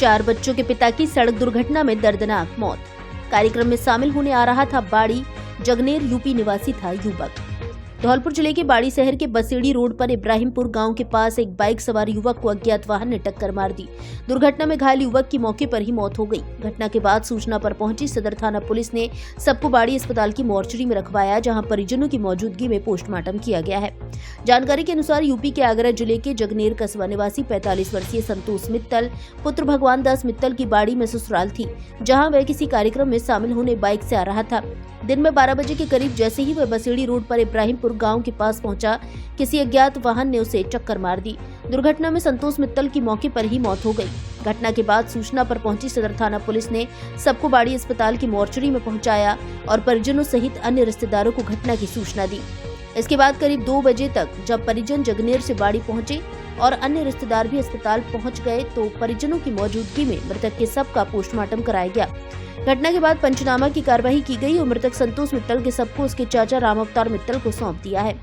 4 बच्चों के पिता की सड़क दुर्घटना में दर्दनाक मौत। कार्यक्रम में शामिल होने आ रहा था बाड़ी जगनेर यूपी निवासी था युवक। धौलपुर जिले के बाड़ी शहर के बसेड़ी रोड पर इब्राहिमपुर गांव के पास एक बाइक सवार युवक को अज्ञात वाहन ने टक्कर मार दी। दुर्घटना में घायल युवक की मौके पर ही मौत हो गई। घटना के बाद सूचना पर पहुंची सदर थाना पुलिस ने सबको बाड़ी अस्पताल की मोर्चरी में रखवाया, जहां परिजनों की मौजूदगी में पोस्टमार्टम किया गया है। जानकारी के अनुसार यूपी के आगरा जिले के जगनेर कस्बा निवासी 45 वर्षीय संतोष मित्तल पुत्र भगवान दास मित्तल की बाड़ी में ससुराल थी, जहां वह किसी कार्यक्रम में शामिल होने बाइक से आ रहा था। दिन में 12 बजे के करीब जैसे ही वह बसेड़ी रोड पर इब्राहिमपुर गांव के पास पहुंचा, किसी अज्ञात वाहन ने उसे टक्कर मार दी। दुर्घटना में संतोष मित्तल की मौके पर ही मौत हो गई। घटना के बाद सूचना पर पहुंची सदर थाना पुलिस ने सबको बाड़ी अस्पताल की मोर्चरी में पहुंचाया और परिजनों सहित अन्य रिश्तेदारों को घटना की सूचना दी। इसके बाद करीब 2 बजे तक जब परिजन जगनेर से बाड़ी पहुंचे और अन्य रिश्तेदार भी अस्पताल पहुंच गए तो परिजनों की मौजूदगी में मृतक के शव का पोस्टमार्टम कराया गया। घटना के बाद पंचनामा की कार्रवाई की गई और मृतक संतोष मित्तल के शव को उसके चाचा राम अवतार मित्तल को सौंप दिया है।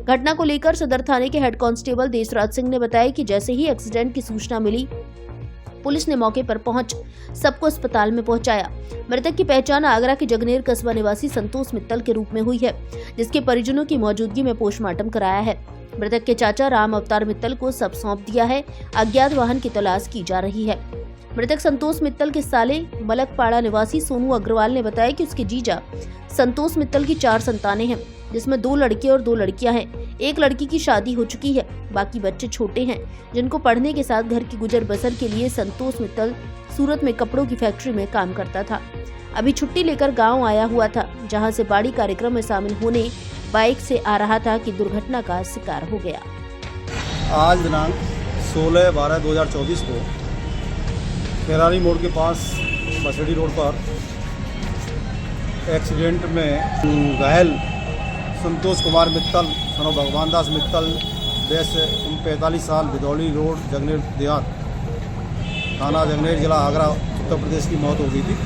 घटना को लेकर सदर थाने के हेड कांस्टेबल देशराज सिंह ने बताया कि जैसे ही एक्सीडेंट की सूचना मिली, पुलिस ने मौके पर पहुंच सबको अस्पताल में पहुंचाया। मृतक की पहचान आगरा के जगनेर कस्बा निवासी संतोष मित्तल के रूप में हुई है, जिसके परिजनों की मौजूदगी में पोस्टमार्टम कराया है। मृतक के चाचा राम अवतार मित्तल को शव सौंप दिया है। अज्ञात वाहन की तलाश की जा रही है। मृतक संतोष मित्तल के साले मलकपाड़ा निवासी सोनू अग्रवाल ने बताया कि उसके जीजा संतोष मित्तल की 4 संतानें हैं, जिसमें 2 लड़के और 2 लड़कियां हैं। एक लड़की की शादी हो चुकी है, बाकी बच्चे छोटे हैं, जिनको पढ़ने के साथ घर की गुजर बसर के लिए संतोष मित्तल सूरत में कपड़ों की फैक्ट्री में काम करता था। अभी छुट्टी लेकर गाँव आया हुआ था, जहाँ से बाड़ी कार्यक्रम में शामिल होने बाइक से आ रहा था कि दुर्घटना का शिकार हो गया। आज दिनांक 16/12/2024 को फेरारी मोड़ के पास बसेड़ी रोड पर एक्सीडेंट में घायल संतोष कुमार मित्तल सनो भगवान दास मित्तल वैसे 45 साल बिदौली रोड जगनेर देहात थाना जगनेर जिला आगरा उत्तर प्रदेश की मौत हो गई थी,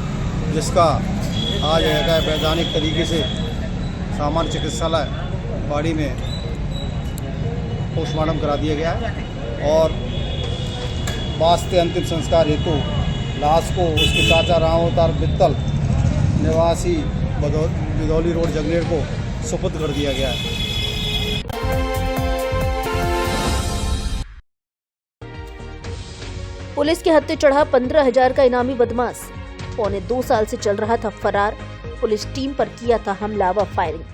जिसका आज वैधानिक तरीके से सामान्य चिकित्सालय बाड़ी में पोस्टमार्टम करा दिया गया है और वास्ते अंतिम संस्कार हेतु लाश को उसके चाचा राम अवतार मित्तल निवासी बिदौली रोड जगनेर को सुपुर्द कर दिया गया है। पुलिस के हत्थे चढ़ा 15,000 का इनामी बदमाश, पौने 2 साल से चल रहा था फरार। पुलिस टीम पर किया था हमला व फायरिंग।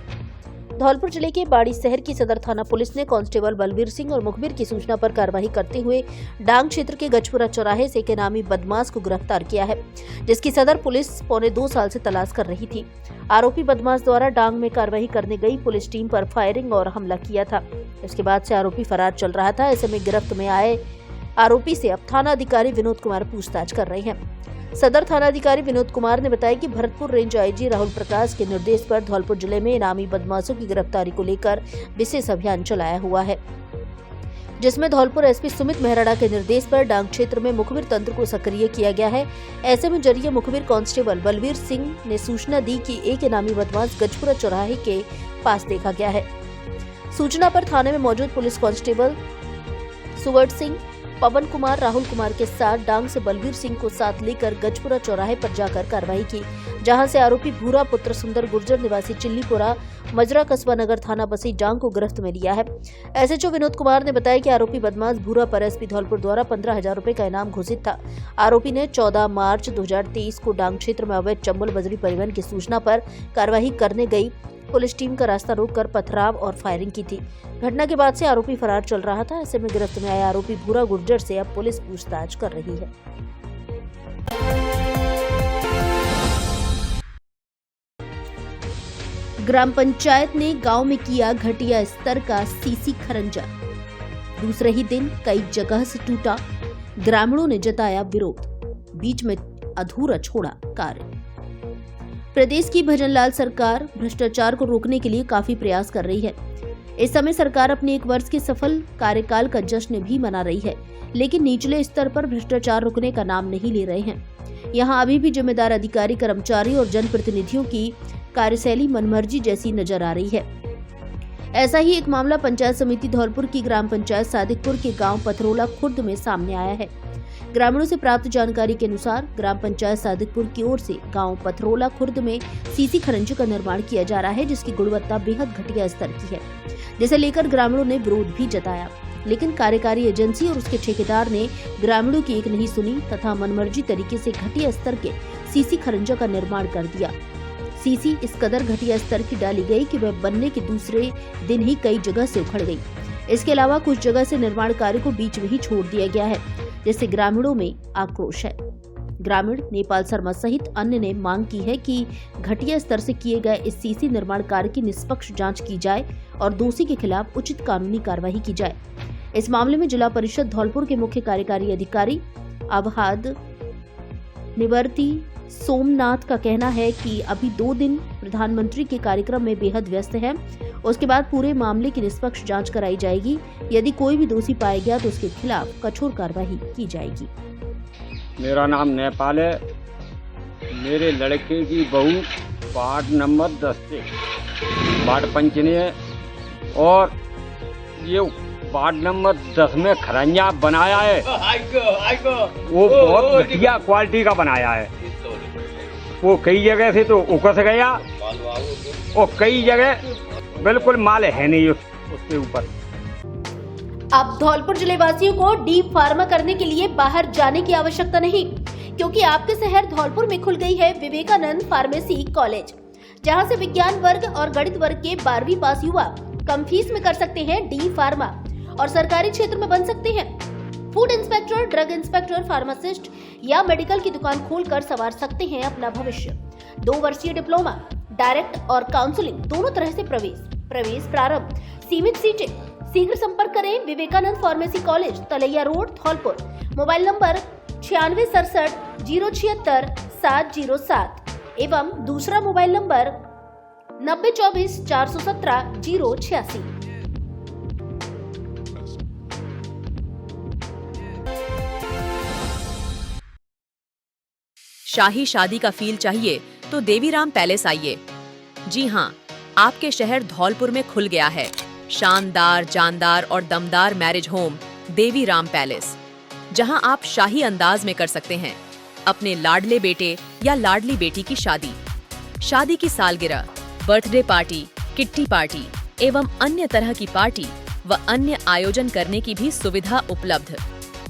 धौलपुर जिले के बाड़ी शहर की सदर थाना पुलिस ने कांस्टेबल बलवीर सिंह और मुखबिर की सूचना पर कार्रवाई करते हुए डांग क्षेत्र के गजपुरा चौराहे से एक इनामी बदमाश को गिरफ्तार किया है, जिसकी सदर पुलिस पौने 2 साल से तलाश कर रही थी। आरोपी बदमाश द्वारा डांग में कार्रवाई करने गई पुलिस टीम पर फायरिंग और हमला किया था। इसके बाद से आरोपी फरार चल रहा था। ऐसे में गिरफ्त में आए आरोपी से अब थाना अधिकारी विनोद कुमार पूछताछ कर रहे हैं। सदर थानाधिकारी विनोद कुमार ने बताया कि भरतपुर रेंज आईजी राहुल प्रकाश के निर्देश पर धौलपुर जिले में इनामी बदमाशों की गिरफ्तारी को लेकर विशेष अभियान चलाया हुआ है, जिसमें धौलपुर एसपी सुमित मेहराड़ा के निर्देश पर डांग क्षेत्र में मुखबिर तंत्र को सक्रिय किया गया है। ऐसे में जरिए मुखबिर कांस्टेबल बलवीर सिंह ने सूचना दी कि एक इनामी बदमाश गजपुरा चौराहे के पास देखा गया है। सूचना पर थाने में मौजूद पुलिस कांस्टेबल सुवर्ट सिंह, पवन कुमार, राहुल कुमार के साथ डांग से बलवीर सिंह को साथ लेकर गजपुरा चौराहे पर जाकर कार्रवाई की, जहां से आरोपी भूरा पुत्र सुंदर गुर्जर निवासी चिल्लीपुरा मजरा कस्बा नगर थाना बसी डांग को गिरफ्त में लिया है। एसएचओ विनोद कुमार ने बताया कि आरोपी बदमाश भूरा पर एसपी धौलपुर द्वारा 15,000 रुपए का इनाम घोषित था। आरोपी ने 14 मार्च 2023 को डांग क्षेत्र में अवैध चंबल बजरी परिवहन की सूचना पर कार्रवाई करने गई पुलिस टीम का रास्ता रोककर पथराव और फायरिंग की थी। घटना के बाद से आरोपी फरार चल रहा था। ऐसे में गिरफ्त में आया आरोपी भूरा गुर्जर से अब पुलिस पूछताछ कर रही है। ग्राम पंचायत ने गांव में किया घटिया स्तर का सीसी खरंजा। दूसरे ही दिन कई जगह से टूटा, ग्रामीणों ने जताया विरोध, बीच में अधूरा छोड़ा कार्य। प्रदेश की भजनलाल सरकार भ्रष्टाचार को रोकने के लिए काफी प्रयास कर रही है। इस समय सरकार अपने 1 वर्ष के सफल कार्यकाल का जश्न भी मना रही है, लेकिन निचले स्तर पर भ्रष्टाचार रुकने का नाम नहीं ले रहे हैं। यहाँ अभी भी जिम्मेदार अधिकारी, कर्मचारी और जनप्रतिनिधियों की कार्यशैली मनमर्जी जैसी नजर आ रही है। ऐसा ही एक मामला पंचायत समिति धौलपुर की ग्राम पंचायत सादिकपुर के गांव पथरोला खुर्द में सामने आया है। ग्रामीणों से प्राप्त जानकारी के अनुसार ग्राम पंचायत सादिकपुर की ओर से गांव पथरोला खुर्द में सीसी खरंजे का निर्माण किया जा रहा है, जिसकी गुणवत्ता बेहद घटिया स्तर की है, जिसे लेकर ग्रामीणों ने विरोध भी जताया। लेकिन कार्यकारी एजेंसी और उसके ठेकेदार ने ग्रामीणों की एक नहीं सुनी तथा मनमर्जी तरीके से घटिया स्तर के सीसी खरंजा का निर्माण कर दिया। सीसी इस कदर घटिया स्तर की डाली गई कि वह बनने के दूसरे दिन ही कई जगह से उखड़ गई। इसके अलावा कुछ जगह से निर्माण कार्य को बीच में ही छोड़ दिया गया है, जिससे ग्रामीणों में आक्रोश है। ग्रामीण नेपाल शर्मा सहित अन्य ने मांग की है कि घटिया स्तर से किए गए इस सीसी निर्माण कार्य की निष्पक्ष जांच की जाए और दोषी के खिलाफ उचित कानूनी कार्रवाई की जाए। इस मामले में जिला परिषद धौलपुर के मुख्य कार्यकारी अधिकारी अवहाद निवर्ती सोमनाथ का कहना है कि अभी 2 दिन प्रधानमंत्री के कार्यक्रम में बेहद व्यस्त है। उसके बाद पूरे मामले की निष्पक्ष जांच कराई जाएगी। यदि कोई भी दोषी पाया गया तो उसके खिलाफ कठोर कार्रवाई की जाएगी। मेरा नाम नेपाल है। मेरे लड़के की बहू वार्ड नंबर 10 से वार्ड पंच ने है और ये वार्ड नंबर 10 में खरंजा बनाया है, वो बहुत घटिया क्वालिटी का बनाया है। वो कई जगह से तो उकस गया और कई जगह बिल्कुल माल है नहीं उसके ऊपर। अब धौलपुर जिले वासियों को डीप फार्मा करने के लिए बाहर जाने की आवश्यकता नहीं, क्योंकि आपके शहर धौलपुर में खुल गई है विवेकानंद फार्मेसी कॉलेज, जहां से विज्ञान वर्ग और गणित वर्ग के 12वीं पास युवा कम फीस में कर सकते हैं डी फार्मा और सरकारी क्षेत्र में बन सकते हैं। Food inspector, drug inspector, pharmacist या मेडिकल की दुकान खोलकर संवार सकते हैं अपना भविष्य। 2 वर्षीय डिप्लोमा, डायरेक्ट और काउंसलिंग दोनों तरह से प्रवेश प्रारंभ, सीमित सीटें। शीघ्र संपर्क करें Vivekananda pharmacy college, Talaiya road, Dholpur. Mobile number 9667 076 707 एवं दूसरा मोबाइल नंबर 9024 417 086। शाही शादी का फील चाहिए तो देवीराम पैलेस आइए। जी हाँ, आपके शहर धौलपुर में खुल गया है शानदार, जानदार और दमदार मैरिज होम देवीराम पैलेस, जहां आप शाही अंदाज में कर सकते हैं अपने लाडले बेटे या लाडली बेटी की शादी, शादी की सालगिरह, बर्थडे पार्टी, किट्टी पार्टी एवं अन्य तरह की पार्टी व अन्य आयोजन करने की भी सुविधा उपलब्ध।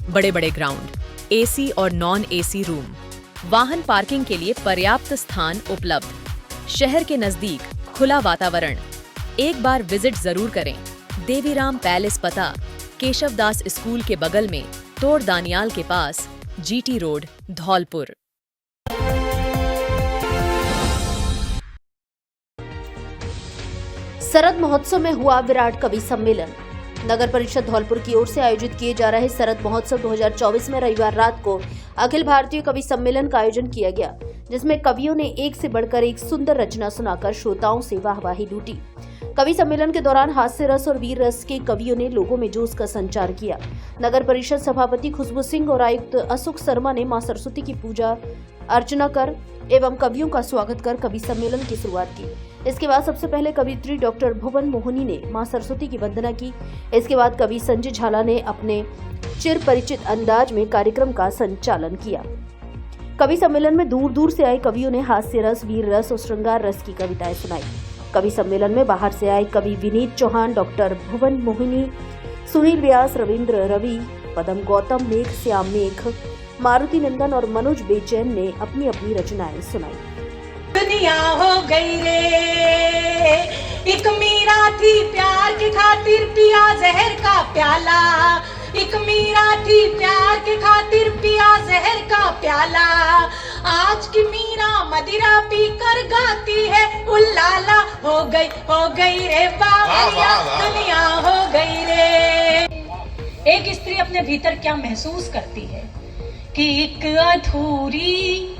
बड़े बड़े ग्राउंड, एसी और नॉन एसी रूम, वाहन पार्किंग के लिए पर्याप्त स्थान उपलब्ध, शहर के नजदीक खुला वातावरण। एक बार विजिट जरूर करें। देवीराम पैलेस, पता केशवदास स्कूल के बगल में, तोड़ दानियाल के पास, जीटी रोड, धौलपुर। शरद महोत्सव में हुआ विराट कवि सम्मेलन। नगर परिषद धौलपुर की ओर से आयोजित किए जा रहे शरद महोत्सव 2024 में रविवार रात को अखिल भारतीय कवि सम्मेलन का आयोजन किया गया, जिसमें कवियों ने एक से बढ़कर एक सुंदर रचना सुनाकर श्रोताओं से वाहवाही लूटी। कवि सम्मेलन के दौरान हास्य रस और वीर रस के कवियों ने लोगों में जोश का संचार किया। नगर परिषद सभापति खुशबू सिंह और आयुक्त अशोक शर्मा ने मां सरस्वती की पूजा अर्चना कर एवं कवियों का स्वागत कर कवि सम्मेलन की शुरुआत की। इसके बाद सबसे पहले कवियत्री डॉक्टर भुवन मोहिनी ने मां सरस्वती की वंदना की। इसके बाद कवि संजय झाला ने अपने चिर परिचित अंदाज में कार्यक्रम का संचालन किया। कवि सम्मेलन में दूर दूर से आए कवियों ने हास्य रस, वीर रस और श्रृंगार रस की कविताएं सुनाई। कवि सम्मेलन में बाहर से आए कवि विनीत चौहान, डॉक्टर भुवन मोहिनी, सुनील व्यास, रविंद्र रवि, पदम गौतम, मेघ श्याम मेघ, मारुति नंदन और मनोज बेचैन ने अपनी अपनी रचनाएं सुनाई। दुनिया हो गई रे, एक मीरा थी प्यार की खातिर पिया जहर का प्याला, एक मीरा थी प्यार की खातिर पिया जहर का प्याला। आज की मीरा मदिरा पी कर गाती है उल्लाला, हो गई रे बावरिया, दुनिया हो गई रे। एक स्त्री अपने भीतर क्या महसूस करती है कि एक अधूरी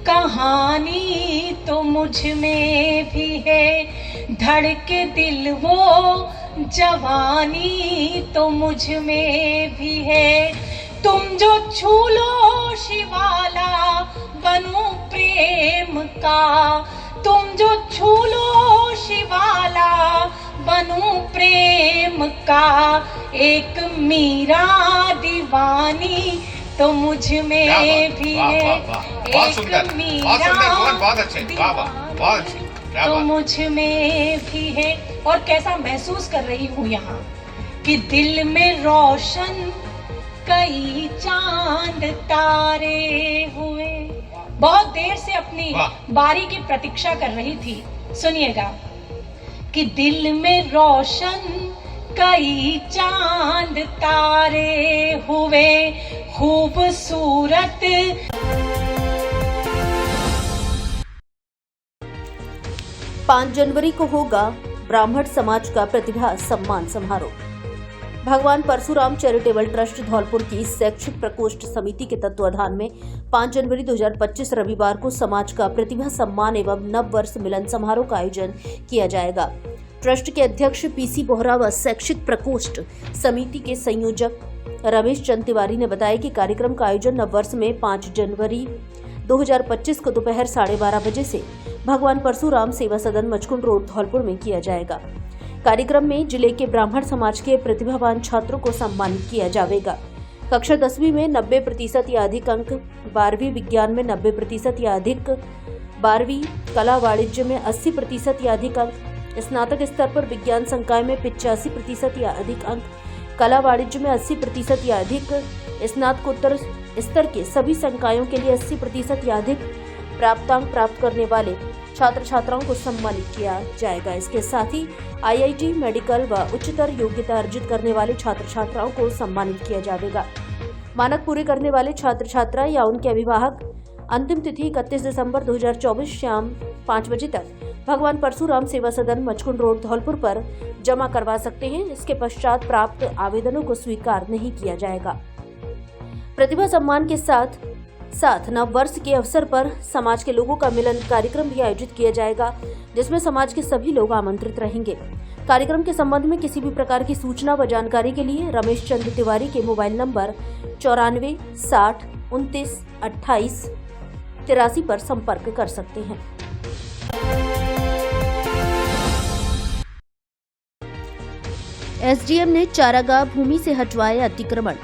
कहानी तो मुझ में भी है, धड़के दिल वो जवानी तो मुझ में भी है। तुम जो छू लो शिवाला बनूं प्रेम का, तुम जो छू लो शिवाला बनूं प्रेम का। एक मीरा दीवानी तो मुझ में क्या बात, भी वाह, है वाह, वाह, बहुत सुंदर, एक बहुत सुंदर, मीरा बहुत अच्छे, वाह, वाह, बहुत अच्छे, क्या तो बात। मुझ में भी है। और कैसा महसूस कर रही हूँ यहाँ कि दिल में रोशन कई चांद तारे हुए। बहुत देर से अपनी वाह। बारी की प्रतीक्षा कर रही थी। सुनिएगा कि दिल में रोशन कई चांद तारे हुए, खूबसूरत 5 जनवरी को होगा ब्राह्मण समाज का प्रतिभा सम्मान समारोह। भगवान परशुराम चैरिटेबल ट्रस्ट धौलपुर की शैक्षिक प्रकोष्ठ समिति के तत्वाधान में 5 जनवरी 2025 रविवार को समाज का प्रतिभा सम्मान एवं नव वर्ष मिलन समारोह का आयोजन किया जाएगा। ट्रस्ट के अध्यक्ष पीसी बोहरा व शैक्षिक प्रकोष्ठ समिति के संयोजक रमेश चंद तिवारी ने बताया कि कार्यक्रम का आयोजन नव वर्ष में 5 जनवरी 2025 को दोपहर 12:30 बजे से भगवान परशुराम सेवा सदन मचकुंड रोड धौलपुर में किया जाएगा। कार्यक्रम में जिले के ब्राह्मण समाज के प्रतिभावान छात्रों को सम्मानित किया जाएगा। कक्षा 10वीं में 90% या अधिक अंक, 12वीं विज्ञान में 90% या अधिक, 12वीं कला वाणिज्य में 80% या अधिक अंक, स्नातक स्तर पर विज्ञान संकाय में 85% या अधिक अंक, कला वाणिज्य में 80% या अधिक, स्नातकोत्तर स्तर के सभी संकायों के लिए 80% या अधिक प्राप्तांक प्राप्त करने वाले छात्र छात्राओं को सम्मानित किया जाएगा। इसके साथ ही आईआईटी, मेडिकल व उच्चतर योग्यता अर्जित करने वाले छात्र छात्राओं को सम्मानित किया जाएगा। मानक पूरे करने वाले छात्र छात्रा या उनके अभिभावक अंतिम तिथि 31 दिसंबर 2024 शाम 5 बजे तक भगवान परशुराम सेवा सदन मचकुंड रोड धौलपुर पर जमा करवा सकते हैं। इसके पश्चात प्राप्त आवेदनों को स्वीकार नहीं किया जाएगा। प्रतिभा सम्मान के साथ नव वर्ष के अवसर पर समाज के लोगों का मिलन कार्यक्रम भी आयोजित किया जाएगा, जिसमें समाज के सभी लोग आमंत्रित रहेंगे। कार्यक्रम के संबंध में किसी भी प्रकार की सूचना व जानकारी के लिए रमेश चंद तिवारी के मोबाइल नंबर 94 60 29 28 83 पर संपर्क कर सकते हैं। एसडीएम ने चारागाह भूमि से हटवाए अतिक्रमण,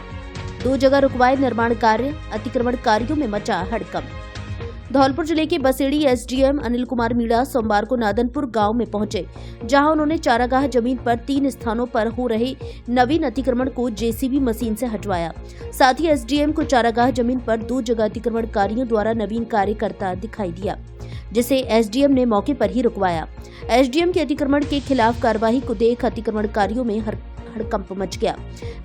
2 जगह रुकवाए निर्माण कार्य, अतिक्रमण कार्यों में मचा हड़कंप। धौलपुर जिले के बसेड़ी एसडीएम अनिल कुमार मीणा सोमवार को नादनपुर गांव में पहुंचे, जहां उन्होंने चारागाह जमीन पर 3 स्थानों पर हो रहे नवीन अतिक्रमण को जेसीबी मशीन से हटवाया। साथ ही एसडीएम को चारागाह जमीन पर 2 जगह अतिक्रमणकारियों द्वारा नवीन कार्य करता दिखाई दिया, जिसे एसडीएम ने मौके पर ही रुकवाया। एसडीएम के अतिक्रमण के खिलाफ कार्रवाई को देख अतिक्रमणकारियों में हड़कंप मच गया।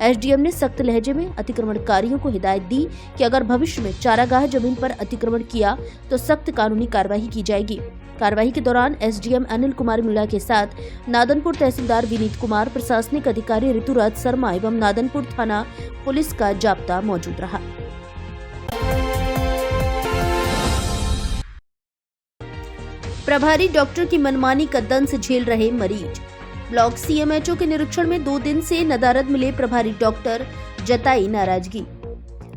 एसडीएम ने सख्त लहजे में अतिक्रमणकारियों को हिदायत दी कि अगर भविष्य में चारागाह जमीन पर अतिक्रमण किया तो सख्त कानूनी कार्रवाई की जाएगी। कार्रवाई के दौरान एसडीएम अनिल कुमार मीणा के साथ नादनपुर तहसीलदार विनीत कुमार, प्रशासनिक अधिकारी ऋतुराज शर्मा एवं नादनपुर थाना पुलिस का जाब्ता मौजूद रहा। प्रभारी डॉक्टर की मनमानी का दंश झेल रहे मरीज, ब्लॉक सीएमएचओ के निरीक्षण में 2 दिन से नदारद मिले प्रभारी डॉक्टर, जताई नाराजगी।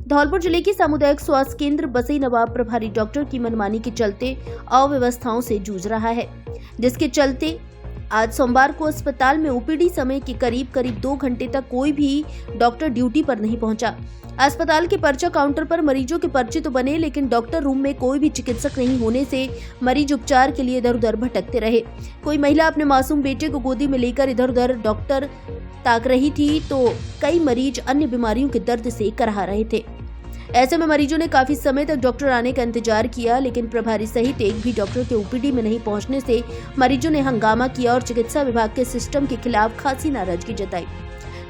धौलपुर जिले के सामुदायिक स्वास्थ्य केंद्र बसई नवाब प्रभारी डॉक्टर की मनमानी के चलते अव्यवस्थाओं से जूझ रहा है, जिसके चलते आज सोमवार को अस्पताल में ओपीडी समय के करीब 2 घंटे तक कोई भी डॉक्टर ड्यूटी पर नहीं पहुंचा। अस्पताल के पर्चा काउंटर पर मरीजों के पर्चे तो बने, लेकिन डॉक्टर रूम में कोई भी चिकित्सक नहीं होने से मरीज उपचार के लिए इधर उधर भटकते रहे। कोई महिला अपने मासूम बेटे को गोदी में लेकर इधर उधर डॉक्टर ताक रही थी, तो कई मरीज अन्य बीमारियों के दर्द से कराह रहे थे। ऐसे में मरीजों ने काफी समय तक डॉक्टर आने का इंतजार किया, लेकिन प्रभारी सहित एक भी डॉक्टर के ओपीडी में नहीं पहुंचने से मरीजों ने हंगामा किया और चिकित्सा विभाग के सिस्टम के खिलाफ खासी नाराजगी जताई।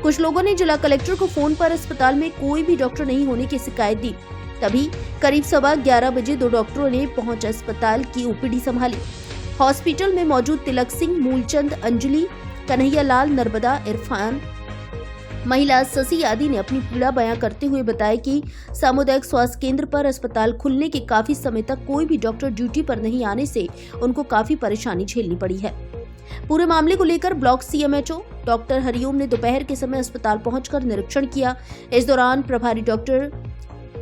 कुछ लोगों ने जिला कलेक्टर को फोन पर अस्पताल में कोई भी डॉक्टर नहीं होने की शिकायत दी। तभी करीब 11:15 बजे 2 डॉक्टरों ने पहुंच अस्पताल की ओपीडी संभाली। हॉस्पिटल में मौजूद तिलक सिंह, मूलचंद, अंजलि, कन्हैया लाल, नर्मदा, इरफान, महिला शशि आदि ने अपनी पीड़ा बयां करते हुए बताया कि सामुदायिक स्वास्थ्य केंद्र पर अस्पताल खुलने के काफी समय तक कोई भी डॉक्टर ड्यूटी पर नहीं आने से उनको काफी परेशानी झेलनी पड़ी है। पूरे मामले को लेकर ब्लॉक सीएमएचओ डॉक्टर हरिओम ने दोपहर के समय अस्पताल पहुंचकर निरीक्षण किया। इस दौरान प्रभारी डॉक्टर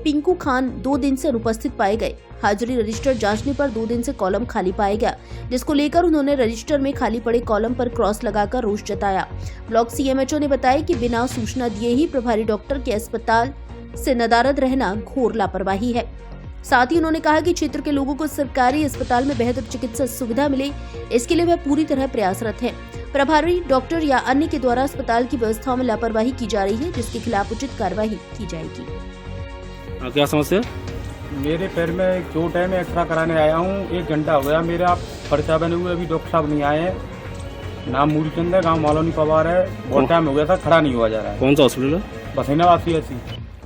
पिंकू खान 2 दिन से अनुपस्थित पाए गए। हाजिरी रजिस्टर जांचने पर 2 दिन से कॉलम खाली पाया गया, जिसको लेकर उन्होंने रजिस्टर में खाली पड़े कॉलम पर क्रॉस लगाकर रोष जताया। ब्लॉक सीएमएचओ ने बताया कि बिना सूचना दिए ही प्रभारी डॉक्टर के अस्पताल से नदारद रहना घोर लापरवाही है। साथ ही उन्होंने कहा कि क्षेत्र के लोगों को सरकारी अस्पताल में बेहतर चिकित्सा सुविधा मिले, इसके लिए वह पूरी तरह प्रयासरत है। प्रभारी डॉक्टर या अन्य के द्वारा अस्पताल की व्यवस्थाओं में लापरवाही की जा रही है, जिसके खिलाफ उचित कार्रवाई की जाएगी। क्या समस्या? मेरे पैर में चोट है, मैं एक्सरा कराने आया हूँ। 1 घंटा हो गया मेरा पर्चा बने हुए, अभी डॉक्टर साहब नहीं आए हैं। नाम मूलचंद है, गाँव मालोनी पवार है। बहुत टाइम हो गया था, खड़ा नहीं हुआ जा रहा है। कौन सा हॉस्पिटल है? बसैनाबाद CSC।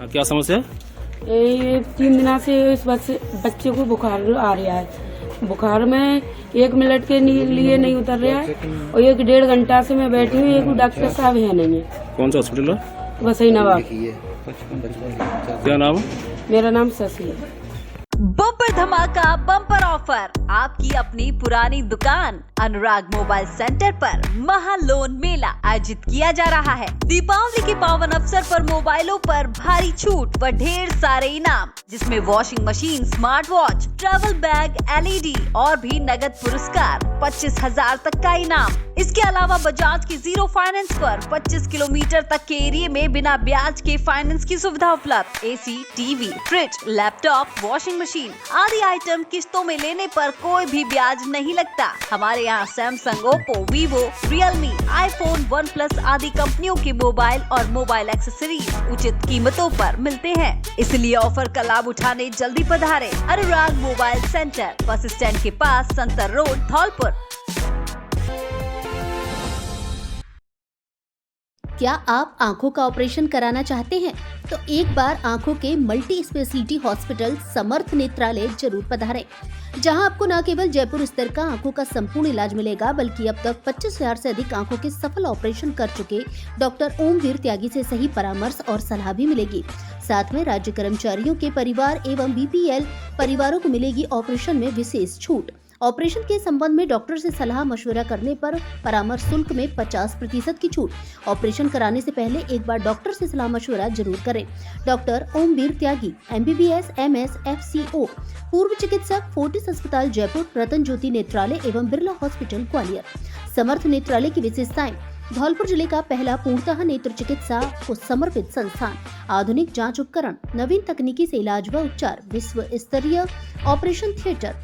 क्या समस्या? ये 3 दिनों से इस बच्चे को बुखार आ रहा है। बुखार में 1 मिनट के लिए नहीं उतर रहा है और 1-1.5 घंटा से मैं बैठी हूँ। एक डॉक्टर साहब है नहीं है। कौन सा हॉस्पिटल है? बसैनाबाद। क्या नाम? मेरा नाम शशि है। बम्पर धमाका बम्पर ऑफर, आपकी अपनी पुरानी दुकान अनुराग मोबाइल सेंटर पर महा लोन मेला आयोजित किया जा रहा है। दीपावली के पावन अवसर पर मोबाइलों पर भारी छूट व ढेर सारे इनाम, जिसमें washing machine, smart watch, travel bag, LED और भी नगद पुरस्कार 25,000 तक का इनाम। इसके अलावा बजाज की 0 फाइनेंस पर 25 किलोमीटर तक के एरिया में बिना ब्याज के फाइनेंस की सुविधा उपलब्ध। AC, TV, fridge, laptop, washing machine आदि आइटम किस्तों में लेने पर कोई भी ब्याज नहीं लगता। हमारे यहाँ Samsung, Oppo, Vivo, Realme, iPhone, OnePlus आदि कंपनियों के मोबाइल और मोबाइल एक्सेसरीज उचित कीमतों पर मिलते हैं। इसलिए ऑफर का लाभ उठाने जल्दी पधारें। अनुराग मोबाइल सेंटर, बस स्टैंड के पास, संतर रोड, धौलपुर। क्या आप आंखों का ऑपरेशन कराना चाहते हैं? तो एक बार आंखों के मल्टी स्पेशलिटी हॉस्पिटल समर्थ नेत्रालय जरूर पधारें, जहां आपको न केवल जयपुर स्तर का आंखों का संपूर्ण इलाज मिलेगा, बल्कि अब तक 25,000 से अधिक आंखों के सफल ऑपरेशन कर चुके डॉक्टर ओमवीर त्यागी से सही परामर्श और सलाह भी मिलेगी। साथ में राज्य कर्मचारियों के परिवार एवं BPL परिवारों को मिलेगी ऑपरेशन में विशेष छूट। ऑपरेशन के संबंध में डॉक्टर से सलाह मशवरा करने पर परामर्श शुल्क में 50% की छूट। ऑपरेशन कराने से पहले एक बार डॉक्टर से सलाह मशवरा जरूर करें। डॉक्टर ओमवीर त्यागी, MBBS, MS, FCO, पूर्व चिकित्सक, फोर्टिस अस्पताल जयपुर, रतन ज्योति नेत्रालय एवं बिरला हॉस्पिटल ग्वालियर। समर्थ नेत्रालय की विशेषताएं: धौलपुर जिले का पहला पूर्णतः नेत्र चिकित्सा को समर्पित संस्थान, आधुनिक जांच उपकरण, नवीन तकनीकी से इलाज व उपचार, विश्व स्तरीय ऑपरेशन थिएटर,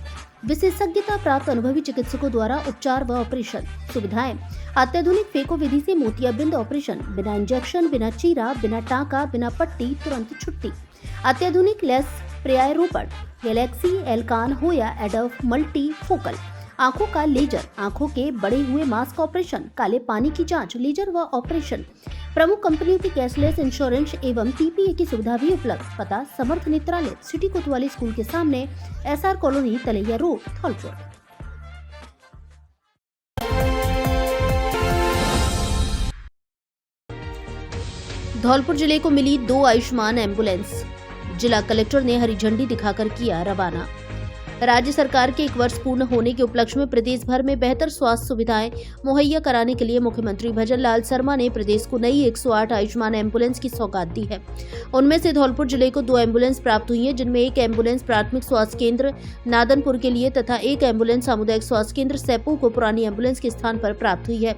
विशेषज्ञता प्राप्त अनुभवी चिकित्सकों द्वारा उपचार व ऑपरेशन सुविधाएं, अत्याधुनिक फेको विधि से मोतियाबिंद ऑपरेशन, बिना इंजेक्शन, बिना चीरा, बिना टाका, बिना पट्टी, तुरंत छुट्टी, अत्याधुनिक लेस प्रत्यारोपण, गैलेक्सी, एलकान हो या एडोफ मल्टी फोकल, आंखों का लेजर, आंखों के बड़े हुए मास्क ऑपरेशन, काले पानी की जांच, लेजर व ऑपरेशन, प्रमुख कंपनियों की कैशलेस इंश्योरेंस एवं TPA की सुविधा भी उपलब्ध। पता: समर्थ नेत्रालय, सिटी कोतवाली स्कूल के सामने, SR कॉलोनी, तलैया रोड, धौलपुर। धौलपुर जिले को मिली 2 आयुष्मान एम्बुलेंस, जिला कलेक्टर ने हरी झंडी दिखाकर किया रवाना। राज्य सरकार के 1 वर्ष पूर्ण होने के उपलक्ष्य में प्रदेश भर में बेहतर स्वास्थ्य सुविधाएं मुहैया कराने के लिए मुख्यमंत्री भजन लाल शर्मा ने प्रदेश को नई 108 आयुष्मान एम्बुलेंस की सौगात दी है। उनमें से धौलपुर जिले को 2 एम्बुलेंस प्राप्त हुई है, जिनमें 1 एम्बुलेंस प्राथमिक स्वास्थ्य केंद्र नादनपुर के लिए तथा 1 एम्बुलेंस सामुदायिक स्वास्थ्य केंद्र सैपू को पुरानी एम्बुलेंस के स्थान पर प्राप्त हुई है।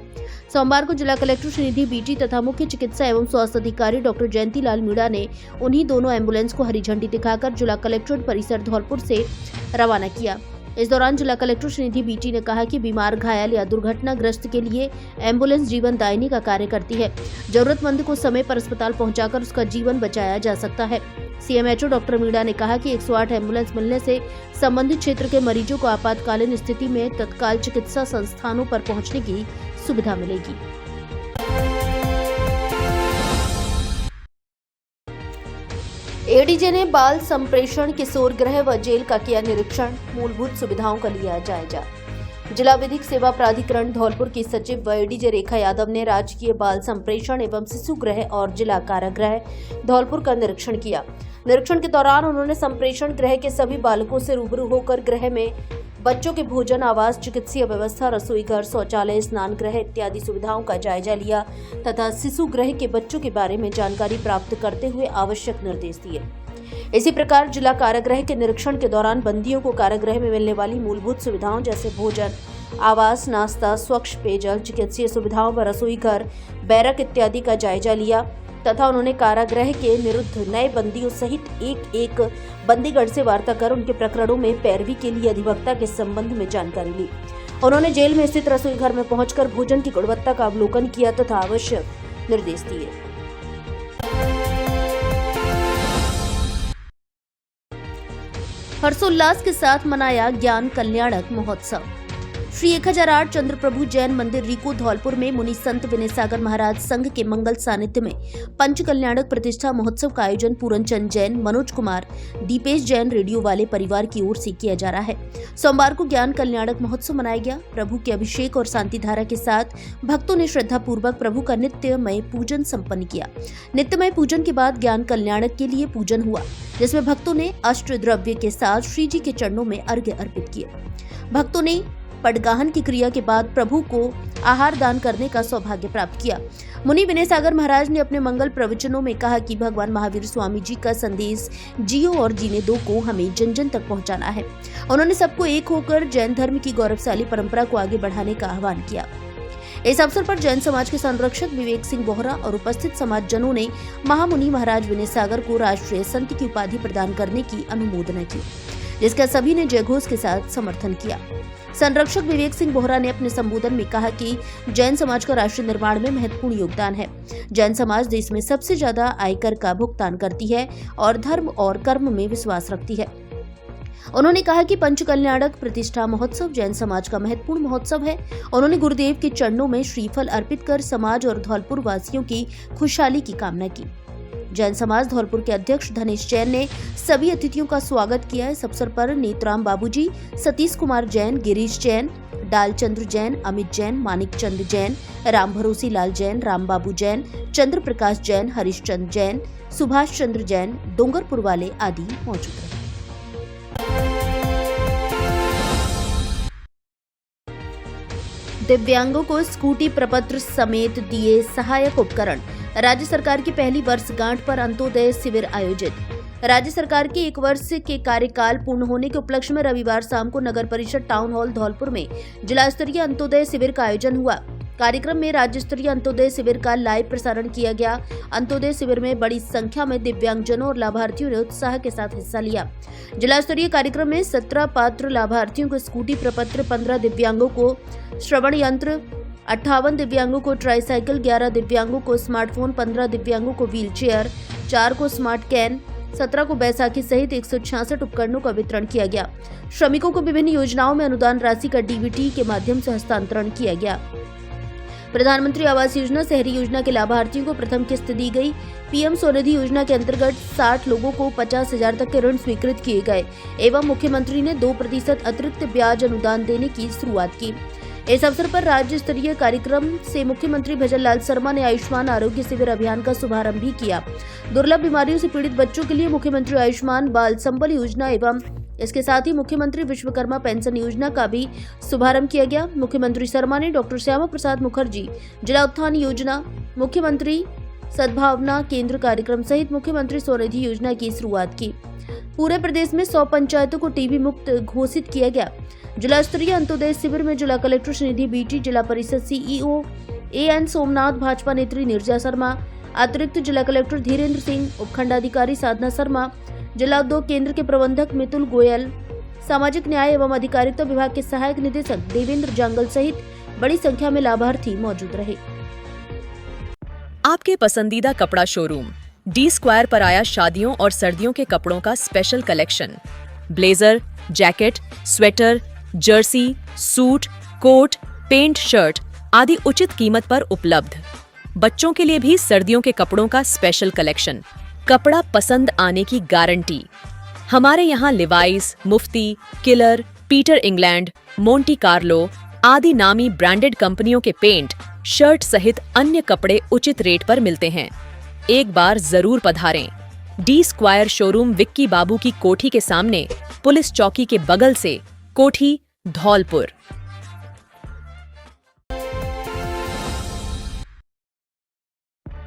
सोमवार को जिला कलेक्टर श्रीनिधि बीटी तथा मुख्य चिकित्सा एवं स्वास्थ्य अधिकारी डॉक्टर जयंती लाल मीणा ने उन्हीं दोनों एम्बुलेंस को हरी झंडी दिखाकर जिला कलेक्ट्रेट परिसर धौलपुर से रवाना किया। इस दौरान जिला कलेक्टर श्रीनिधि बीटी ने कहा कि बीमार, घायल या दुर्घटनाग्रस्त के लिए एम्बुलेंस जीवन दायिनी का कार्य करती है। जरूरतमंद को समय पर अस्पताल पहुंचाकर उसका जीवन बचाया जा सकता है। CMHO डॉक्टर मीणा ने कहा कि 108 एम्बुलेंस मिलने से संबंधित क्षेत्र के मरीजों को आपातकालीन स्थिति में तत्काल चिकित्सा संस्थानों पर पहुंचने की सुविधा मिलेगी। ADJ ने बाल संप्रेषण, किशोर गृह व जेल का किया निरीक्षण, मूलभूत सुविधाओं का लिया जायजा। जिला विधिक सेवा प्राधिकरण धौलपुर की सचिव व ADJ रेखा यादव ने राजकीय बाल संप्रेषण एवं शिशु गृह और जिला कारागृह धौलपुर का निरीक्षण किया। निरीक्षण के दौरान उन्होंने संप्रेषण गृह के सभी बालकों से रूबरू होकर गृह में बच्चों के भोजन, आवास, चिकित्सीय व्यवस्था, रसोई घर, शौचालय, स्नान गृह इत्यादि सुविधाओं का जायजा लिया तथा शिशु गृह के बच्चों के बारे में जानकारी प्राप्त करते हुए आवश्यक निर्देश दिए। इसी प्रकार जिला कारागृह के निरीक्षण के दौरान बंदियों को कारागृह में मिलने वाली मूलभूत सुविधाओं जैसे भोजन, आवास, नाश्ता, स्वच्छ पेयजल, चिकित्सीय सुविधाओं व रसोई घर, बैरक इत्यादि का जायजा लिया तथा उन्होंने कारागृह के निरुद्ध नए बंदियों सहित एक बंदीगण से वार्ता कर उनके प्रकरणों में पैरवी के लिए अधिवक्ता के संबंध में जानकारी ली। उन्होंने जेल में स्थित रसोई घर में पहुंचकर भोजन की गुणवत्ता का अवलोकन किया तथा आवश्यक निर्देश दिए। हर्षोल्लास के साथ मनाया ज्ञान कल्याणक महोत्सव। श्री 1008 चंद्रप्रभु जैन मंदिर रीको धौलपुर में मुनि संत विनय सागर महाराज संघ के मंगल सानिध्य में पंच कल्याणक प्रतिष्ठा महोत्सव का आयोजन पूरनचंद जैन, मनोज कुमार, दीपेश जैन रेडियो वाले परिवार की ओर से किया जा रहा है। सोमवार को ज्ञान कल्याणक महोत्सव मनाया गया। प्रभु के अभिषेक और शांति धारा के साथ भक्तों ने श्रद्धा पूर्वक प्रभु का नित्यमय पूजन संपन्न किया। नित्यमय पूजन के बाद ज्ञान कल्याणक के लिए पूजन हुआ, जिसमें भक्तों ने अष्ट द्रव्य के साथ श्री जी के चरणों में अर्घ्य अर्पित किए। भक्तों ने पटगाहन की क्रिया के बाद प्रभु को आहार दान करने का सौभाग्य प्राप्त किया। मुनि विनय सागर महाराज ने अपने मंगल प्रवचनों में कहा कि भगवान महावीर स्वामी जी का संदेश जियो और जीने दो को हमें जन जन तक पहुंचाना है। उन्होंने सबको एक होकर जैन धर्म की गौरवशाली परंपरा को आगे बढ़ाने का आह्वान किया। इस अवसर पर जैन समाज के संरक्षक विवेक सिंह बोहरा और उपस्थित समाजजनों ने महामुनि महाराज विनय सागर को राष्ट्रीय संत की उपाधि प्रदान करने की अनुमोदना की, जिसका सभी ने जयघोष के साथ समर्थन किया। संरक्षक विवेक सिंह बोहरा ने अपने संबोधन में कहा कि जैन समाज का राष्ट्र निर्माण में महत्वपूर्ण योगदान है। जैन समाज देश में सबसे ज्यादा आयकर का भुगतान करती है और धर्म और कर्म में विश्वास रखती है। उन्होंने कहा कि पंच कल्याणक प्रतिष्ठा महोत्सव जैन समाज का महत्वपूर्ण महोत्सव है। उन्होंने गुरुदेव के चरणों में श्रीफल अर्पित कर समाज और धौलपुर वासियों की खुशहाली की कामना की। जैन समाज धौलपुर के अध्यक्ष धनेश जैन ने सभी अतिथियों का स्वागत किया। इस अवसर पर नेतराम बाबूजी, सतीश कुमार जैन, गिरीश जैन, डालचंद्र जैन, अमित जैन, मानिक चंद जैन, राम भरोसी लाल जैन, राम बाबू जैन, चंद्र प्रकाश जैन, हरीश चंद जैन, सुभाष चंद्र जैन, डोंगरपुर वाले आदि मौजूद रहे। दिव्यांगों को स्कूटी प्रपत्र समेत दिए सहायक उपकरण। राज्य सरकार की पहली वर्षगांठ पर अंत्योदय शिविर आयोजित। राज्य सरकार के 1 वर्ष के कार्यकाल पूर्ण होने के उपलक्ष्य में रविवार शाम को नगर परिषद टाउन हॉल धौलपुर में जिला स्तरीय अंत्योदय शिविर का आयोजन हुआ। कार्यक्रम में राज्य स्तरीय अंत्योदय शिविर का लाइव प्रसारण किया गया। अंत्योदय शिविर में बड़ी संख्या में दिव्यांगजनों और लाभार्थियों ने उत्साह के साथ हिस्सा लिया। जिला स्तरीय कार्यक्रम में 17 पात्र लाभार्थियों को स्कूटी प्रपत्र, 15 दिव्यांगों को श्रवण यंत्र, 58 दिव्यांगों को ट्राईसाइकिल, 11 दिव्यांगों को स्मार्टफोन, 15 दिव्यांगों को व्हील चेयर, 4 को स्मार्ट कैन, 17 को बैसाखी सहित 166 उपकरणों का वितरण किया गया। श्रमिकों को विभिन्न योजनाओं में अनुदान राशि का डीबीटी के माध्यम से हस्तांतरण किया गया। प्रधानमंत्री आवास योजना शहरी योजना के लाभार्थियों को प्रथम किस्त दी गई। पीएम स्वनिधि योजना के अंतर्गत 60 लोगों को 50,000 तक के ऋण स्वीकृत किए गए एवं मुख्यमंत्री ने 2% अतिरिक्त ब्याज अनुदान देने की शुरुआत की। इस अवसर पर राज्य स्तरीय कार्यक्रम से मुख्यमंत्री भजन लाल शर्मा ने आयुष्मान आरोग्य शिविर अभियान का शुभारंभ भी किया। दुर्लभ बीमारियों से पीड़ित बच्चों के लिए मुख्यमंत्री आयुष्मान बाल संबल योजना एवं इसके साथ ही मुख्यमंत्री विश्वकर्मा पेंशन योजना का भी शुभारंभ किया गया। मुख्यमंत्री शर्मा ने डॉक्टर श्यामा प्रसाद मुखर्जी जिला उत्थान योजना, मुख्यमंत्री सद्भावना केंद्र कार्यक्रम सहित मुख्यमंत्री स्वनिधि योजना की शुरुआत की। पूरे प्रदेश में 100 पंचायतों को टीबी मुक्त घोषित किया गया। जिला स्तरीय अंत्योदय शिविर में जिला कलेक्टर श्रीनिधि बीटी, जिला परिषद सीईओ एएन सोमनाथ, भाजपा नेत्री निर्जा शर्मा, अतिरिक्त जिला कलेक्टर धीरेन्द्र सिंह, उपखंडाधिकारी साधना शर्मा, जिला उद्योग केंद्र के प्रबंधक मितुल गोयल, सामाजिक न्याय एवं अधिकारिता विभाग के सहायक निदेशक देवेंद्र जांगल सहित बड़ी संख्या में लाभार्थी मौजूद रहे। आपके पसंदीदा कपड़ा शोरूम डी स्क्वायर पर आया शादियों और सर्दियों के कपड़ों का special collection. Blazer, jacket, sweater, jersey, suit, coat, pant, shirt आदि उचित कीमत पर उपलब्ध। बच्चों के लिए भी सर्दियों के कपड़ों का स्पेशल कलेक्शन। कपड़ा पसंद आने की गारंटी। हमारे यहाँ Levi's, Mufti, Killer, Peter England, Monte Carlo आदि नामी ब्रांडेड कंपनियों के पेंट, शर्ट सहित अन्य कपड़े उचित रेट पर मिलते हैं। एक बार जरूर पधारें। डी स्क्वायर शोरूम विक्की बाबू की कोठी के सामने, पुलिस चौकी के बगल से, कोठी, धौलपुर।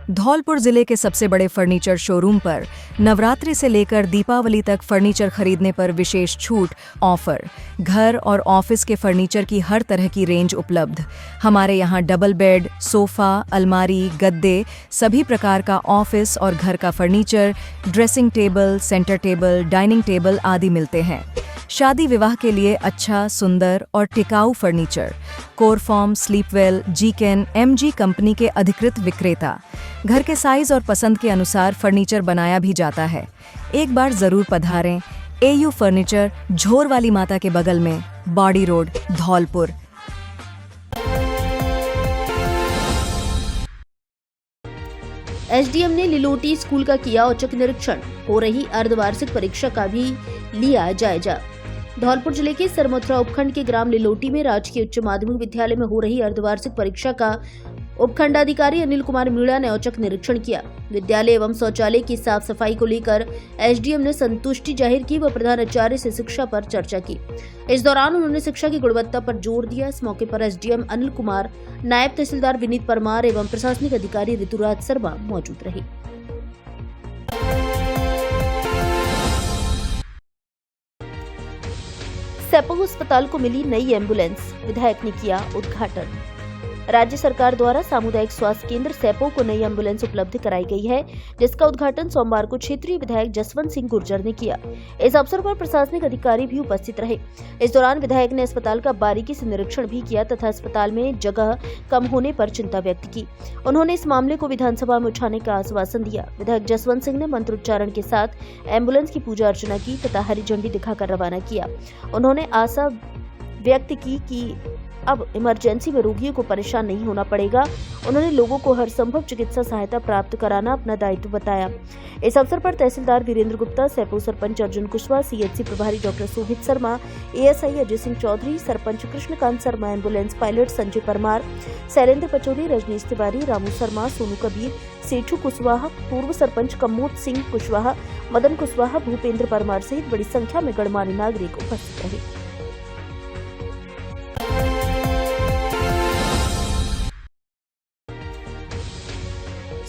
धौलपुर जिले के सबसे बड़े फर्नीचर शोरूम पर नवरात्रि से लेकर दीपावली तक फर्नीचर खरीदने पर विशेष छूट ऑफर। घर और ऑफिस के फर्नीचर की हर तरह की रेंज उपलब्ध। हमारे यहाँ डबल बेड, सोफा, अलमारी, गद्दे, सभी प्रकार का ऑफिस और घर का furniture, dressing table, centre table, dining table आदि मिलते हैं। शादी विवाह के लिए अच्छा, सुंदर और टिकाऊ फर्नीचर। कोरफॉर्म, स्लीपवेल, जीकेन, एमजी कंपनी के अधिकृत विक्रेता। घर के साइज और पसंद के अनुसार फर्नीचर बनाया भी जाता है। एक बार जरूर पधारें। एयू फर्नीचर, झोर वाली माता के बगल में, बाड़ी रोड, धौलपुर। एसडीएम ने लिलोटी स्कूल का किया औचक निरीक्षण। हो रही अर्धवार्षिक परीक्षा का भी लिया जायजा। धौलपुर जिले के सरमथुरा उपखंड के ग्राम लिलोटी में राजकीय उच्च माध्यमिक विद्यालय में हो रही अर्धवार्षिक परीक्षा का उपखंडाधिकारी अनिल कुमार मीणा ने औचक निरीक्षण किया। विद्यालय एवं शौचालय की साफ सफाई को लेकर एसडीएम ने संतुष्टि जाहिर की व प्रधानाचार्य से शिक्षा पर चर्चा की। इस दौरान उन्होंने शिक्षा की गुणवत्ता पर जोर दिया। इस मौके पर एसडीएम अनिल कुमार, नायब तहसीलदार विनीत परमार एवं प्रशासनिक अधिकारी ऋतुराज शर्मा मौजूद रहे। सेपो अस्पताल को मिली नई एम्बुलेंस, विधायक ने किया उद्घाटन। राज्य सरकार द्वारा सामुदायिक स्वास्थ्य केंद्र सेपो को नई एम्बुलेंस उपलब्ध कराई गई है, जिसका उद्घाटन सोमवार को क्षेत्रीय विधायक जसवंत सिंह गुर्जर ने किया। इस अवसर पर प्रशासनिक अधिकारी भी उपस्थित रहे। इस दौरान विधायक ने अस्पताल का बारीकी से निरीक्षण भी किया तथा अस्पताल में जगह कम होने पर चिंता व्यक्त की। उन्होंने इस मामले को विधानसभा में उठाने का आश्वासन दिया। विधायक जसवंत सिंह ने मंत्रोच्चारण के साथ एम्बुलेंस की पूजा अर्चना की तथा हरी झंडी दिखाकर रवाना किया। उन्होंने आशा व्यक्त की कि अब इमरजेंसी में रोगियों को परेशान नहीं होना पड़ेगा। उन्होंने लोगों को हर संभव चिकित्सा सहायता प्राप्त कराना अपना दायित्व बताया। इस अवसर पर तहसीलदार वीरेंद्र गुप्ता, सेपो सरपंच अर्जुन कुशवाहा, सीएचसी प्रभारी doctor Shobhit Sharma, ASI Ajay Singh Chaudhary, sarpanch Krishnakant Sharma, ambulance pilot Sanjay Parmar, Shailendra Pachauri, Rajneesh Tiwari, Ramu Sharma, Sonu Kabir, Sethu Kushwaha, पूर्व सरपंच कमोद सिंह कुशवाहा, मदन कुशवाहा, भूपेंद्र परमार सहित बड़ी संख्या में गणमान्य नागरिक उपस्थित रहे।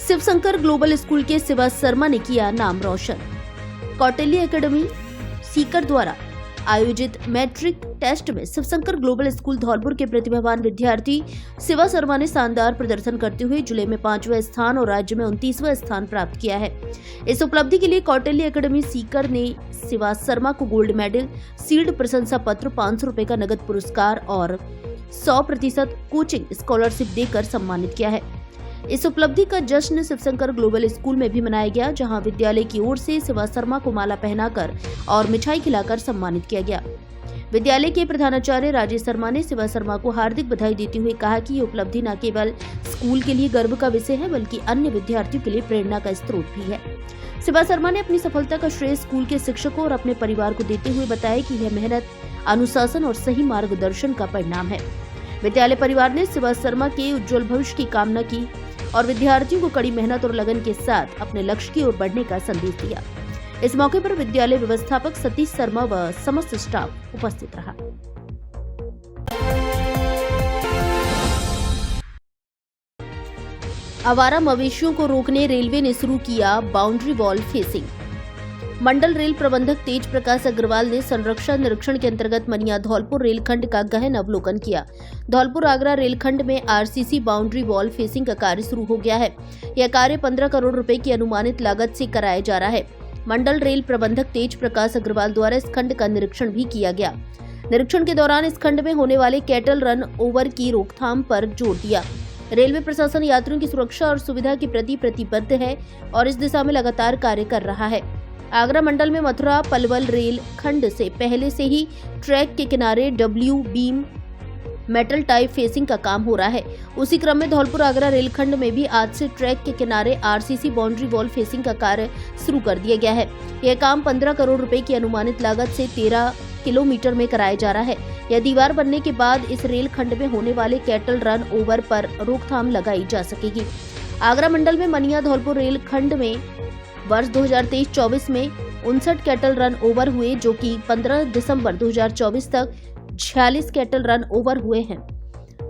शिवशंकर ग्लोबल स्कूल के शिवा शर्मा ने किया नाम रोशन। कौटिल्य एकेडमी सीकर द्वारा आयोजित मैट्रिक टेस्ट में शिवशंकर ग्लोबल स्कूल धौलपुर के प्रतिभावान विद्यार्थी शिवा शर्मा ने शानदार प्रदर्शन करते हुए जिले में 5वां स्थान और राज्य में 29वां स्थान प्राप्त किया है। इस उपलब्धि के लिए कौटिल्य एकेडमी सीकर ने शिवा शर्मा को गोल्ड मेडल, सील्ड प्रशंसा पत्र, 500 रुपए का नगद पुरस्कार और 100% कोचिंग स्कॉलरशिप देकर सम्मानित किया है। इस उपलब्धि का जश्न शिवशंकर ग्लोबल स्कूल में भी मनाया गया, जहां विद्यालय की ओर से शिवा शर्मा को माला पहनाकर और मिठाई खिलाकर सम्मानित किया गया। विद्यालय के प्रधानाचार्य राजेश शर्मा ने शिवा शर्मा को हार्दिक बधाई देते हुए कहा कि ये उपलब्धि न केवल स्कूल के लिए गर्व का विषय है, बल्कि अन्य विद्यार्थियों के लिए प्रेरणा का स्रोत भी है। शिवा शर्मा ने अपनी सफलता का श्रेय स्कूल के शिक्षकों और अपने परिवार को देते हुए बताया कि यह मेहनत, अनुशासन और सही मार्गदर्शन का परिणाम है। विद्यालय परिवार ने शिवा शर्मा के उज्जवल भविष्य की कामना की और विद्यार्थियों को कड़ी मेहनत और लगन के साथ अपने लक्ष्य की ओर बढ़ने का संदेश दिया। इस मौके पर विद्यालय व्यवस्थापक सतीश शर्मा व समस्त स्टाफ उपस्थित रहा। आवारा मवेशियों को रोकने रेलवे ने शुरू किया बाउंड्री वॉल फेंसिंग। मंडल रेल प्रबंधक तेज प्रकाश अग्रवाल ने संरक्षण निरीक्षण के अंतर्गत मनिया धौलपुर रेलखंड का गहन अवलोकन किया। धौलपुर आगरा रेलखंड में आरसीसी बाउंड्री वॉल फेंसिंग का कार्य शुरू हो गया है। यह कार्य 15 करोड़ रुपए की अनुमानित लागत से कराया जा रहा है। मंडल रेल प्रबंधक तेज प्रकाश अग्रवाल द्वारा इस खंड का निरीक्षण भी किया गया। निरीक्षण के दौरान इस खंड में होने वाले कैटल रन ओवर की रोकथाम पर जोर दिया। रेलवे प्रशासन यात्रियों की सुरक्षा और सुविधा के प्रति प्रतिबद्ध है और इस दिशा में लगातार कार्य कर रहा है। आगरा मंडल में मथुरा पलवल रेल खंड से पहले से ही ट्रैक के किनारे W beam metal type facing का काम हो रहा है। उसी क्रम में धौलपुर आगरा रेलखंड में भी आज से ट्रैक के किनारे आरसीसी बाउंड्री वॉल फेसिंग का कार्य शुरू कर दिया गया है। यह काम 15 करोड़ रुपए की अनुमानित लागत से 13 किलोमीटर में कराया जा रहा है। यह दीवार बनने के बाद इस रेल खंड में होने वाले कैटल रन ओवर पर रोकथाम लगाई जा सकेगी। आगरा मंडल में मनिया धौलपुर रेल खंड में वर्ष 2023-24 में 59 कैटल रन ओवर हुए, जो कि 15 दिसंबर 2024 तक 46 कैटल रन ओवर हुए हैं।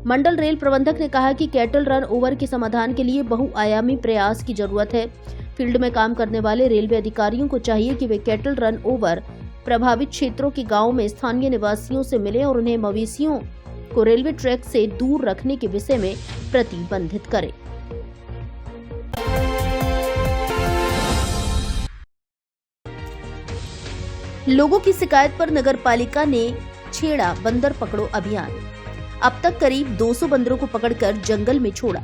मंडल रेल प्रबंधक ने कहा कि कैटल रन ओवर के समाधान के लिए बहुआयामी प्रयास की जरूरत है। फील्ड में काम करने वाले रेलवे अधिकारियों को चाहिए कि वे कैटल रन ओवर प्रभावित क्षेत्रों के गांवों में स्थानीय निवासियों से मिलें और उन्हें मवेशियों को रेलवे ट्रैक से दूर रखने के विषय में प्रतिबंधित करें। लोगों की शिकायत पर नगरपालिका ने छेड़ा बंदर पकड़ो अभियान। अब तक करीब 200 बंदरों को पकड़कर जंगल में छोड़ा।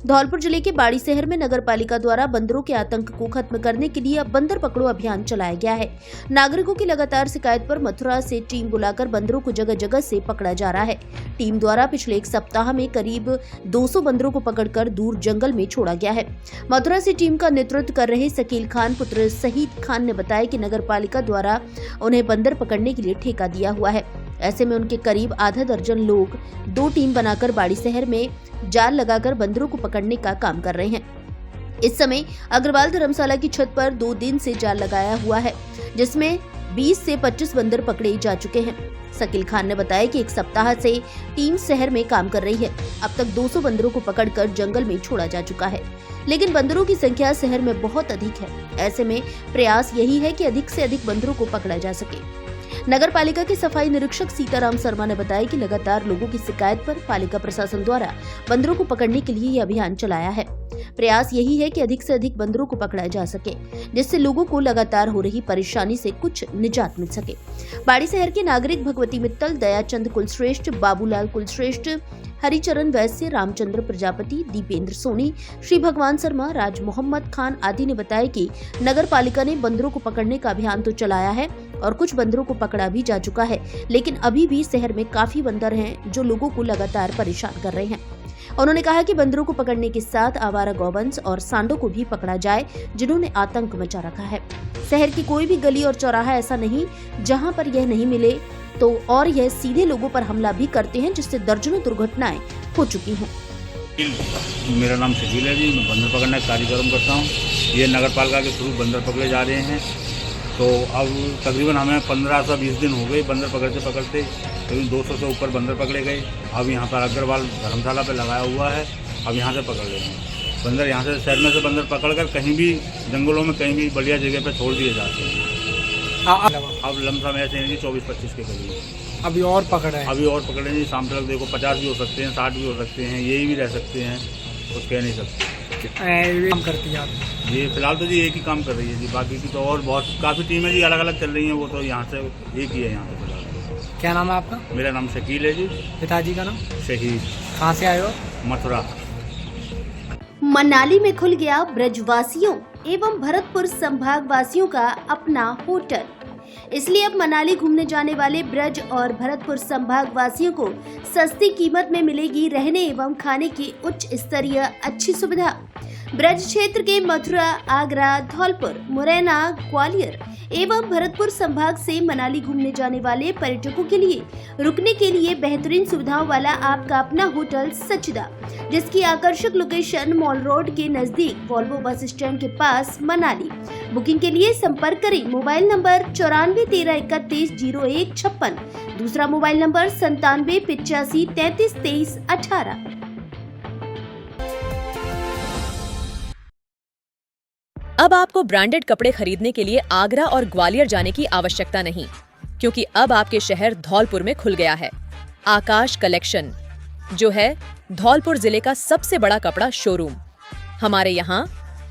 धौलपुर जिले के बाड़ी शहर में नगरपालिका द्वारा बंदरों के आतंक को खत्म करने के लिए अब बंदर पकड़ो अभियान चलाया गया है। नागरिकों की लगातार शिकायत पर मथुरा से टीम बुलाकर बंदरों को जगह जगह से पकड़ा जा रहा है। टीम द्वारा पिछले एक सप्ताह में करीब 200 बंदरों को पकड़कर दूर जंगल में छोड़ा गया है। मथुरा से टीम का नेतृत्व कर रहे शकील खान पुत्र शहीद खान ने बताया कि नगरपालिका द्वारा उन्हें बंदर पकड़ने के लिए ठेका दिया हुआ है। ऐसे में उनके करीब आधा दर्जन लोग 2 टीम बनाकर बाड़ी शहर में जाल लगाकर बंदरों को पकड़ने का काम कर रहे हैं। इस समय अग्रवाल धर्मशाला की छत पर 2 दिन से जाल लगाया हुआ है, जिसमें 20 से 25 बंदर पकड़े जा चुके हैं। शकील खान ने बताया कि एक सप्ताह से टीम शहर में काम कर रही है। अब तक 200 बंदरों को पकड़कर जंगल में छोड़ा जा चुका है, लेकिन बंदरों की संख्या शहर में बहुत अधिक है। ऐसे में प्रयास यही है कि अधिक से अधिक बंदरों को पकड़ा जा सके। नगर पालिका के सफाई निरीक्षक सीताराम शर्मा ने बताया कि लगातार लोगों की शिकायत पर पालिका प्रशासन द्वारा बंदरों को पकड़ने के लिए यह अभियान चलाया है। प्रयास यही है कि अधिक से अधिक बंदरों को पकड़ा जा सके, जिससे लोगों को लगातार हो रही परेशानी से कुछ निजात मिल सके। बाड़ी शहर के नागरिक भगवती मित्तल, दयाचंद कुलश्रेष्ठ, बाबूलाल कुलश्रेष्ठ, हरिचरण वैश्य, रामचंद्र प्रजापति, दीपेंद्र सोनी, श्री भगवान शर्मा, राज मोहम्मद खान आदि ने बताया कि नगर पालिका ने बंदरों को पकड़ने का अभियान तो चलाया है और कुछ बंदरों को पकड़ा भी जा चुका है, लेकिन अभी भी शहर में काफी बंदर हैं जो लोगों को लगातार परेशान कर रहे हैं। उन्होंने कहा कि बंदरों को पकड़ने के साथ आवारा गौवंश और सांडों को भी पकड़ा जाए, जिन्होंने आतंक मचा रखा है। शहर की कोई भी गली और चौराहा ऐसा नहीं जहां पर यह नहीं मिले तो और यह सीधे लोगों पर हमला भी करते हैं, जिससे दर्जनों दुर्घटनाएं हो चुकी हैं। मेरा नाम शकील है जी, मैं बंदर पकड़ने का कार्यक्रम करता हूँ। ये नगर पालिका के थ्रू बंदर पकड़े जा रहे हैं। तो अब तकरीबन हमें 15 से 20 दिन हो गए बंदर पकड़ते पकड़ते, करीब 200 से ऊपर बंदर पकड़े गए। अब यहाँ पर अग्रवाल धर्मशाला पे लगाया हुआ है, अब यहाँ से पकड़ रहे हैं बंदर। यहाँ से शहर में से बंदर पकड़कर कहीं भी जंगलों में कहीं भी बढ़िया जगह पे छोड़ दिए जाते हैं। अब लमसम ऐसे हैं जी 24-25 के करीब। अभी और पकड़े हैं? अभी और पकड़े जी, शाम तक देखो 50 भी हो सकते हैं, 60 भी हो सकते हैं, यही भी रह सकते हैं, कुछ कह नहीं सकते। काम करती है आप? जी फिलहाल तो जी एक ही काम कर रही है जी, बाकी की तो और बहुत काफ़ी टीमें जी अलग अलग चल रही हैं। वो तो यहाँ से एक ही है यहाँ पे फिलहाल। क्या नाम है आपका? मेरा नाम शकील है जी। पिताजी का नाम? शहीद। कहाँ से आए हो? मथुरा। मनाली में खुल गया ब्रजवासियों एवं भरतपुर संभाग वासियों का अपना होटल। इसलिए अब मनाली घूमने जाने वाले ब्रज और भरतपुर संभाग वासियों को सस्ती कीमत में मिलेगी रहने एवं खाने की उच्च स्तरीय अच्छी सुविधा। ब्रज क्षेत्र के मथुरा, आगरा, धौलपुर, मुरैना, ग्वालियर एवं भरतपुर संभाग से मनाली घूमने जाने वाले पर्यटकों के लिए रुकने के लिए बेहतरीन सुविधाओं वाला आपका अपना होटल सचिदा, जिसकी आकर्षक लोकेशन मॉल रोड के नजदीक वॉल्वो बस स्टैंड के पास मनाली। बुकिंग के लिए संपर्क करें मोबाइल नंबर 9413310156, दूसरा मोबाइल नंबर 9785332318। अब आपको ब्रांडेड कपड़े खरीदने के लिए आगरा और ग्वालियर जाने की आवश्यकता नहीं, क्योंकि अब आपके शहर धौलपुर में खुल गया है आकाश कलेक्शन, जो है धौलपुर जिले का सबसे बड़ा कपड़ा शोरूम। हमारे यहाँ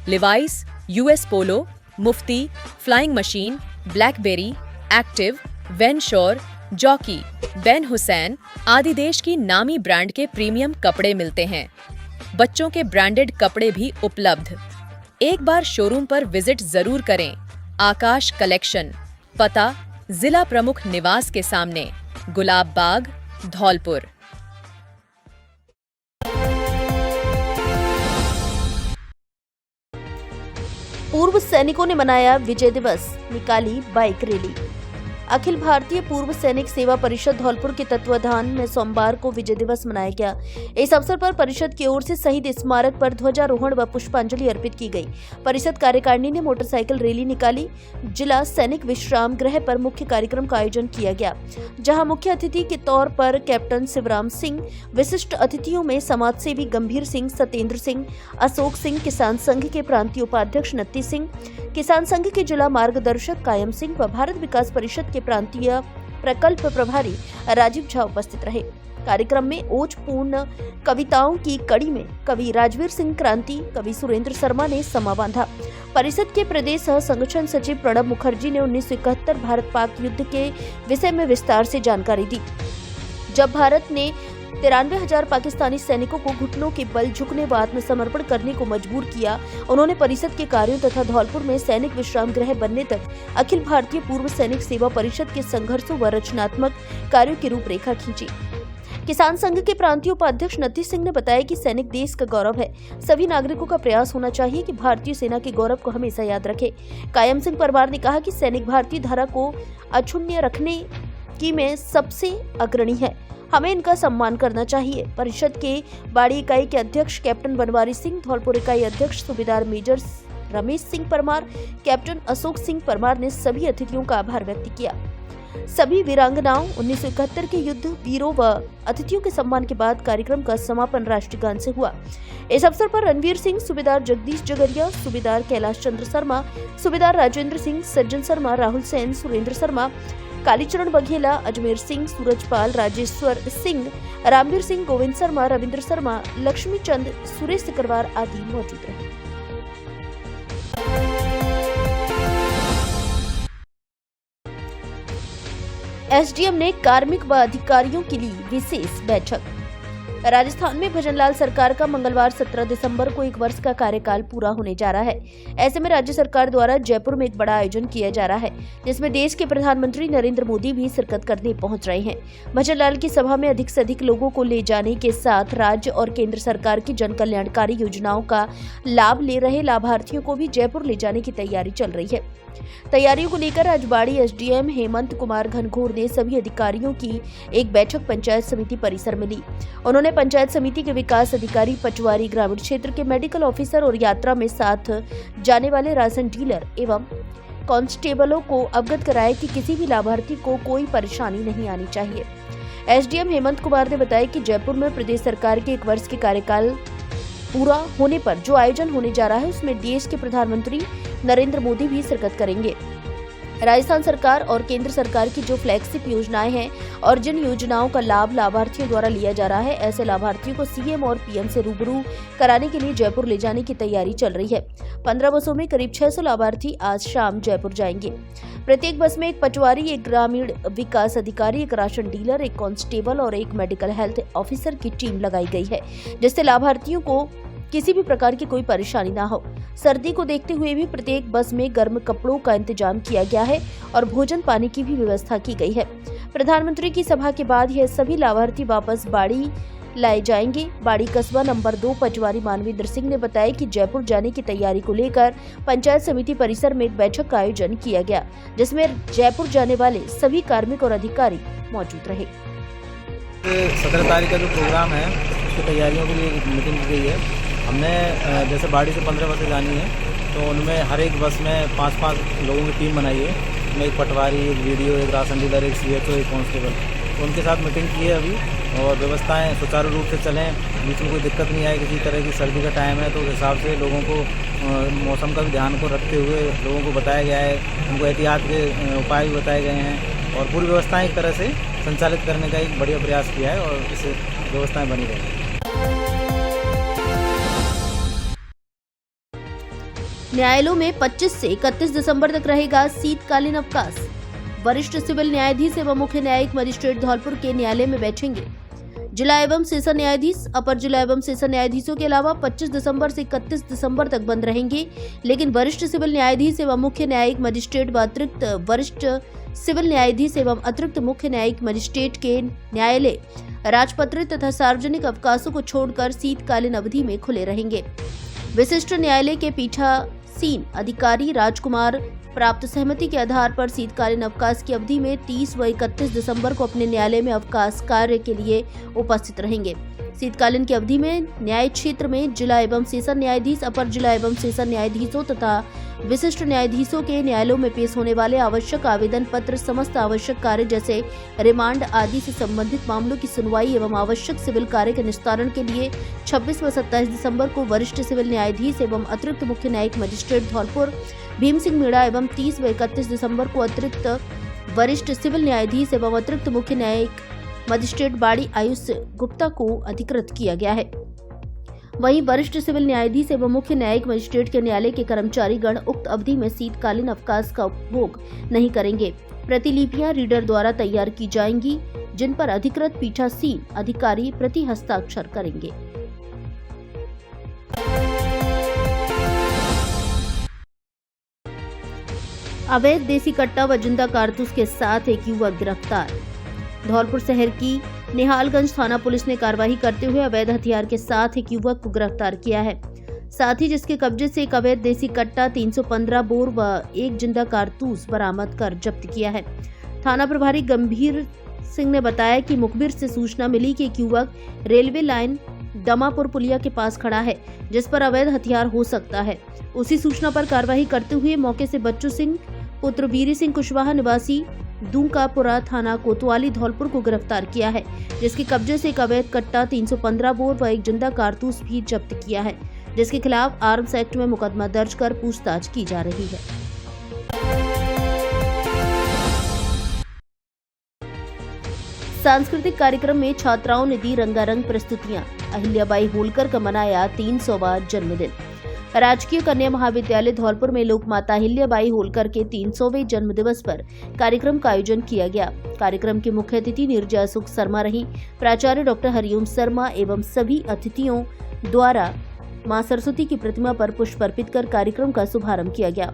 Levi's, US Polo, Mufti, Flying Machine, Blackberry, Active, वेनशोर, जॉकी, बेन हुसैन आदि देश की नामी ब्रांड के प्रीमियम कपड़े मिलते हैं। बच्चों के ब्रांडेड कपड़े भी उपलब्ध। एक बार शोरूम पर विजिट जरूर करें। आकाश कलेक्शन, पता जिला प्रमुख निवास के सामने, गुलाब बाग, धौलपुर। पूर्व सैनिकों ने मनाया विजय दिवस, निकाली बाइक रैली। अखिल भारतीय पूर्व सैनिक सेवा परिषद धौलपुर के तत्वाधान में सोमवार को विजय दिवस मनाया गया। इस अवसर पर परिषद की ओर से शहीद स्मारक पर ध्वजारोहण व पुष्पांजलि अर्पित की गई। परिषद कार्यकारिणी ने मोटरसाइकिल रैली निकाली। जिला सैनिक विश्राम गृह पर मुख्य कार्यक्रम का आयोजन किया गया, जहां मुख्य अतिथि के तौर पर कैप्टन शिवराम सिंह, विशिष्ट अतिथियों में समाज सेवी गंभीर सिंह, सत्येंद्र सिंह, अशोक सिंह, किसान संघ के प्रांतीय उपाध्यक्ष नत्ती सिंह, किसान संघ के जिला मार्गदर्शक कायम सिंह व भारत विकास परिषद के प्रांतीय प्रकल्प प्रभारी राजीव झा उपस्थित रहे। कार्यक्रम में ओजपूर्ण कविताओं की कड़ी में कवि राजवीर सिंह क्रांति, कवि सुरेंद्र शर्मा ने समा बांधा। परिषद के प्रदेश सह संगठन सचिव प्रणब मुखर्जी ने 1971 भारत पाक युद्ध के विषय में विस्तार से जानकारी दी। जब भारत ने 93,000 पाकिस्तानी सैनिकों को घुटनों के बल झुकने व आत्मसमर्पण करने को मजबूर किया, उन्होंने परिषद के कार्यों तथा धौलपुर में सैनिक विश्राम गृह बनने तक अखिल भारतीय पूर्व सैनिक सेवा परिषद के संघर्षों व रचनात्मक कार्यों की रूपरेखा खींची। किसान संघ के प्रांतीय उपाध्यक्ष नत्ती सिंह ने बताया कि सैनिक देश का गौरव है। सभी नागरिकों का प्रयास होना चाहिए कि भारतीय सेना के गौरव को हमेशा याद रखे। कायम सिंह परमार ने कहा कि सैनिक भारतीय धारा को अक्षुण्य रखने की में सबसे अग्रणी है, हमें इनका सम्मान करना चाहिए। परिषद के बाड़ी इकाई के अध्यक्ष कैप्टन बनवारी सिंह, धौलपुर इकाई अध्यक्ष सूबेदार मेजर रमेश सिंह परमार, कैप्टन अशोक सिंह परमार ने सभी अतिथियों का आभार व्यक्त किया। सभी वीरांगनाओं, 1971 के युद्ध वीरों व अतिथियों के सम्मान के बाद कार्यक्रम का समापन राष्ट्रीय गान से हुआ। इस अवसर पर रणवीर सिंह, सूबेदार जगदीश जगरिया, सूबेदार कैलाश चंद्र शर्मा, सूबेदार राजेंद्र सिंह, सज्जन शर्मा, राहुल सेन, सुरेंद्र शर्मा, कालीचरण बघेला, अजमेर सिंह, सूरजपाल, राजेश्वर सिंह, रामवीर सिंह, गोविंद शर्मा, रविंद्र शर्मा, लक्ष्मी चंद, सुरेश सिकरवार आदि मौजूद रहे। एसडीएम ने कार्मिक व अधिकारियों के लिए विशेष बैठक। राजस्थान में भजनलाल सरकार का मंगलवार 17 दिसंबर को 1 वर्ष का कार्यकाल पूरा होने जा रहा है। ऐसे में राज्य सरकार द्वारा जयपुर में एक बड़ा आयोजन किया जा रहा है, जिसमें देश के प्रधानमंत्री नरेंद्र मोदी भी शिरकत करने पहुंच रहे हैं। भजनलाल की सभा में अधिक से अधिक लोगों को ले जाने के साथ राज्य और केंद्र सरकार की जन कल्याणकारी योजनाओं का लाभ ले रहे लाभार्थियों को भी जयपुर ले जाने की तैयारी चल रही है। तैयारियों को लेकर आज बाड़ी एसडीएम हेमंत कुमार घनघोर ने सभी अधिकारियों की एक बैठक पंचायत समिति परिसर में ली। उन्होंने पंचायत समिति के विकास अधिकारी, पचवारी, ग्रामीण क्षेत्र के मेडिकल ऑफिसर और यात्रा में साथ जाने वाले राशन डीलर एवं कांस्टेबलों को अवगत कराया कि किसी भी लाभार्थी को कोई परेशानी नहीं आनी चाहिए। एसडीएम हेमंत कुमार ने बताया कि जयपुर में प्रदेश सरकार के 1 वर्ष के कार्यकाल पूरा होने पर जो आयोजन होने जा रहा है, उसमें देश के प्रधानमंत्री नरेंद्र मोदी भी शिरकत करेंगे। राजस्थान सरकार और केंद्र सरकार की जो फ्लैगशिप योजनाएं हैं और जिन योजनाओं का लाभ लाभार्थियों द्वारा लिया जा रहा है, ऐसे लाभार्थियों को सीएम और पीएम से रूबरू कराने के लिए जयपुर ले जाने की तैयारी चल रही है। 15 बसों में करीब 600 लाभार्थी आज शाम जयपुर जाएंगे। प्रत्येक बस में एक पटवारी, एक ग्रामीण विकास अधिकारी, एक राशन डीलर, एक कांस्टेबल और एक मेडिकल हेल्थ ऑफिसर की टीम लगाई गई है, जिससे लाभार्थियों को किसी भी प्रकार की कोई परेशानी ना हो। सर्दी को देखते हुए भी प्रत्येक बस में गर्म कपड़ों का इंतजाम किया गया है और भोजन पानी की भी व्यवस्था की गई है। प्रधानमंत्री की सभा के बाद यह सभी लाभार्थी वापस बाड़ी लाए जाएंगे। बाड़ी कस्बा नंबर 2 पचवारी मानवेंद्र सिंह ने बताया कि जयपुर जाने की तैयारी को लेकर पंचायत समिति परिसर में एक बैठक का आयोजन किया गया, जिसमें जयपुर जाने वाले सभी कार्मिक और अधिकारी मौजूद रहे। 17 तारीख का जो प्रोग्राम है, उसकी तैयारियों के लिए एक मीटिंग की गई है। हमने जैसे बाड़ी से 15 बसें जानी है, तो उनमें हर एक बस में 5-5 लोगों की टीम बनाई है। उसमें एक पटवारी, एक वीडियो, एक राशन डीलर, एक सीएचओ, एक कांस्टेबल, तो उनके साथ मीटिंग की है अभी। और व्यवस्थाएं सुचारू रूप से चलें, बीच में कोई दिक्कत नहीं आए किसी तरह की। सर्दी का टाइम है, तो उस हिसाब से लोगों को मौसम का भी ध्यान को रखते हुए लोगों को बताया गया है। उनको एहतियात के उपाय भी बताए गए हैं और पूरी व्यवस्थाएं एक तरह से संचालित करने का एक बढ़िया प्रयास किया है और इससे व्यवस्थाएं बनी रहेंगी। न्यायालयों में 25 से 31 दिसंबर तक रहेगा शीतकालीन अवकाश। वरिष्ठ सिविल न्यायाधीश एवं मुख्य न्यायिक मजिस्ट्रेट धौलपुर के न्यायालय में बैठेंगे। जिला एवं सेशन न्यायाधीश, अपर जिला एवं सेशन न्यायाधीशों के अलावा 25 दिसंबर से 31 दिसंबर तक बंद रहेंगे, लेकिन वरिष्ठ सिविल न्यायाधीश एवं मुख्य न्यायिक मजिस्ट्रेट व अतिरिक्त वरिष्ठ सिविल न्यायाधीश एवं अतिरिक्त मुख्य न्यायिक मजिस्ट्रेट के न्यायालय राजपत्रित तथा सार्वजनिक अवकाशों को छोड़कर शीतकालीन अवधि में खुले रहेंगे। विशिष्ट न्यायालय के पीठासीन अधिकारी राजकुमार प्राप्त सहमति के आधार पर शीतकालीन अवकाश की अवधि में 30 व 31 दिसंबर को अपने न्यायालय में अवकाश कार्य के लिए उपस्थित रहेंगे। शीतकालीन की अवधि में न्याय क्षेत्र में जिला एवं सेशन न्यायाधीश, अपर जिला एवं सेशन न्यायाधीशों तथा विशिष्ट न्यायाधीशों के न्यायालयों में पेश होने वाले आवश्यक आवेदन पत्र, समस्त आवश्यक कार्य जैसे रिमांड आदि से संबंधित मामलों की सुनवाई एवं आवश्यक सिविल कार्य के निस्तारण के लिए 26 व 27 दिसंबर को वरिष्ठ सिविल न्यायाधीश एवं अतिरिक्त मुख्य न्यायिक मजिस्ट्रेट धौलपुर भीम सिंह मीणा एवं 30 व 31 दिसंबर को अतिरिक्त वरिष्ठ सिविल न्यायाधीश एवं अतिरिक्त मुख्य न्यायिक मजिस्ट्रेट बाड़ी आयुष गुप्ता को अधिकृत किया गया है। वहीं वरिष्ठ सिविल न्यायाधीश एवं मुख्य न्यायिक मजिस्ट्रेट के न्यायालय के कर्मचारी गण उक्त अवधि में शीतकालीन अवकाश का उपभोग नहीं करेंगे। प्रतिलिपियां रीडर द्वारा तैयार की जाएंगी, जिन पर अधिकृत पीठासीन अधिकारी प्रति हस्ताक्षर करेंगे। अवैध देसी कट्टा व जिंदा कारतूस के साथ एक युवक गिरफ्तार। धौलपुर शहर की निहालगंज थाना पुलिस ने कार्रवाई करते हुए अवैध हथियार के साथ एक युवक को गिरफ्तार किया है। साथ ही जिसके कब्जे से एक अवैध देसी कट्टा, 315 बोर व एक जिंदा कारतूस बरामद कर जब्त किया है। थाना प्रभारी गंभीर सिंह ने बताया कि मुखबिर से सूचना मिली कि एक युवक रेलवे लाइन दमापुर पुलिया के पास खड़ा है, जिस पर अवैध हथियार हो सकता है। उसी सूचना पर कार्रवाई करते हुए मौके से बच्चू सिंह पुत्र वीर सिंह कुशवाहा निवासी दूंकापुरा थाना कोतवाली धौलपुर को गिरफ्तार किया है, जिसके कब्जे से एक अवैध कट्टा, 315 बोर व एक जिंदा कारतूस भी जब्त किया है, जिसके खिलाफ आर्म्स एक्ट में मुकदमा दर्ज कर पूछताछ की जा रही है। सांस्कृतिक कार्यक्रम में छात्राओं ने दी रंगारंग प्रस्तुतियां। अहिल्याबाई होलकर का मनाया 300वां जन्मदिन। राजकीय कन्या महाविद्यालय धौलपुर में लोक माता अहिल्याबाई होलकर के 300वें जन्म दिवस पर कार्यक्रम का आयोजन किया गया। कार्यक्रम के मुख्य अतिथि नीरजा सुख शर्मा रही। प्राचार्य डॉक्टर हरिओम शर्मा एवं सभी अतिथियों द्वारा मां सरस्वती की प्रतिमा पर पुष्प अर्पित कर कार्यक्रम का शुभारंभ किया गया।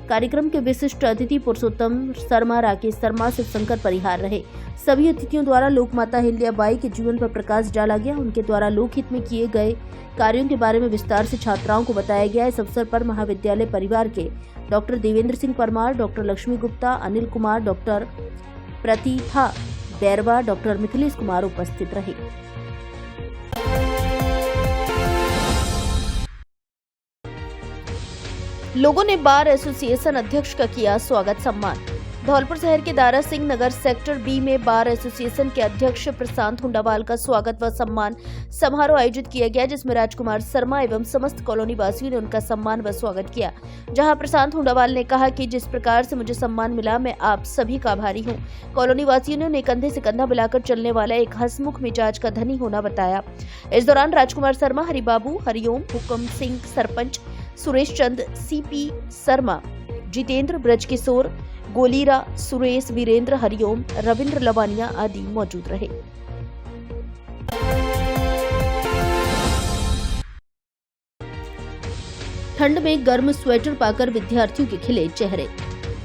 कार्यक्रम के विशिष्ट अतिथि पुरुषोत्तम शर्मा, राकेश शर्मा, शिवशंकर परिहार रहे। सभी अतिथियों द्वारा लोक माता अहिल्याबाई के जीवन पर प्रकाश डाला गया। उनके द्वारा लोकहित में किए गए कार्यों के बारे में विस्तार से छात्राओं को बताया गया। इस अवसर पर महाविद्यालय परिवार के doctor Devendra Singh Parmar, doctor Lakshmi Gupta, Anil Kumar, doctor Pratitha Bairwa, doctor Mithilesh Kumar उपस्थित रहे। लोगों ने बार एसोसिएशन अध्यक्ष का किया स्वागत सम्मान। धौलपुर शहर के दारा सिंह नगर सेक्टर बी में बार एसोसिएशन के अध्यक्ष प्रशांत हुंडावाल का स्वागत व सम्मान समारोह आयोजित किया गया, जिसमें राजकुमार शर्मा एवं समस्त कॉलोनी वासियों ने उनका सम्मान व स्वागत किया। जहां प्रशांत हुंडावाल ने कहा कि जिस प्रकार से मुझे सम्मान मिला, मैं आप सभी का आभारी हूं। कॉलोनी वासियों ने उन्हें कंधे से कंधा मिलाकर चलने वाला एक हंसमुख मिजाज का धनी होना बताया। इस दौरान राजकुमार शर्मा, हरिबाबू, हरिओम, हुक्म सिंह, सरपंच सुरेश चंद, सीपी शर्मा, जितेंद्र, ब्रजकिशोर, गोलीरा, सुरेश, वीरेंद्र, हरिओम, रविंद्र लवानिया आदि मौजूद रहे। ठंड में गर्म स्वेटर पाकर विद्यार्थियों के खिले चेहरे।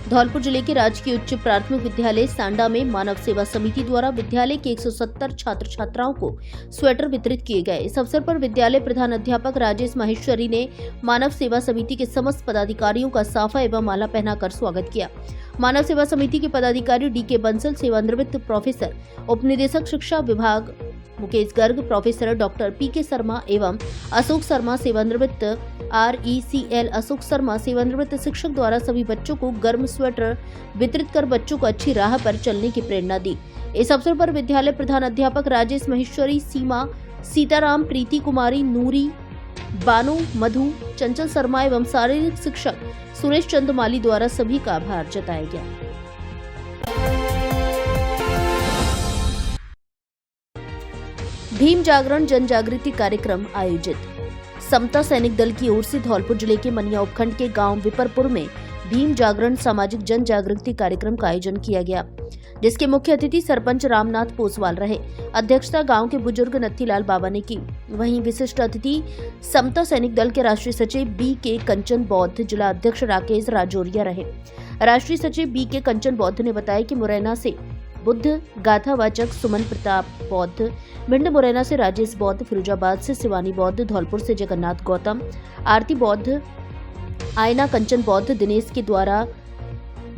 धौलपुर जिले के राजकीय उच्च प्राथमिक विद्यालय सांडा में मानव सेवा समिति द्वारा विद्यालय के 170 छात्र छात्राओं को स्वेटर वितरित किए गए। इस अवसर पर विद्यालय प्रधान अध्यापक राजेश माहेश्वरी ने मानव सेवा समिति के समस्त पदाधिकारियों का साफा एवं माला पहनाकर स्वागत किया। मानव सेवा समिति के पदाधिकारी डीके बंसल, सेवानिवृत्त प्रोफेसर, उप निदेशक शिक्षा विभाग मुकेश गर्ग, प्रोफेसर डॉक्टर पीके शर्मा एवं अशोक शर्मा, सेवानिवृत्त RECL अशोक शर्मा, सेवानिवृत्त शिक्षक द्वारा सभी बच्चों को गर्म स्वेटर वितरित कर बच्चों को अच्छी राह पर चलने की प्रेरणा दी। इस अवसर पर विद्यालय प्रधान अध्यापक राजेश महेश्वरी, सीमा, सीताराम, प्रीति कुमारी, नूरी, बानो, मधु, चंचल शर्मा एवं शारीरिक शिक्षक सुरेश चंद माली द्वारा सभी का आभार जताया गया। भीम जागरण जन जागृति कार्यक्रम आयोजित। समता सैनिक दल की ओर से धौलपुर जिले के मनिया उपखंड के गांव विपरपुर में भीम जागरण सामाजिक जन जागृति कार्यक्रम का आयोजन किया गया, जिसके मुख्य अतिथि सरपंच रामनाथ पोसवाल रहे। अध्यक्षता गांव के बुजुर्ग नत्थीलाल बाबा ने की। वहीं विशिष्ट अतिथि समता सैनिक दल के राष्ट्रीय सचिव BK कंचन बौद्ध, जिला अध्यक्ष राकेश राजौरिया रहे। राष्ट्रीय सचिव BK कंचन बौद्ध ने बताया कि मुरैना से बुद्ध गाथावाचक सुमन प्रताप बौद्ध, भिंड मुरैना से राजेश बौद्ध, फिरोजाबाद से शिवानी बौद्ध, धौलपुर से जगन्नाथ गौतम, आरती बौद्ध, आयना कंचन बौद्ध, दिनेश के द्वारा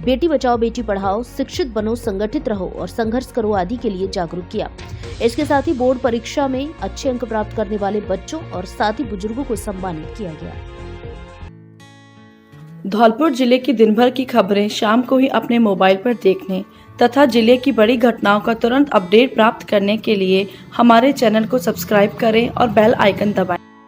बेटी बचाओ बेटी पढ़ाओ, शिक्षित बनो, संगठित रहो और संघर्ष करो आदि के लिए जागरूक किया। इसके साथ ही बोर्ड परीक्षा में अच्छे अंक प्राप्त करने वाले बच्चों और साथ ही बुजुर्गों को सम्मानित किया गया। धौलपुर जिले की दिन भर की खबरें शाम को ही अपने मोबाइल पर देखने तथा जिले की बड़ी घटनाओं का तुरंत अपडेट प्राप्त करने के लिए हमारे चैनल को सब्सक्राइब करें और बेल आइकन दबाएं।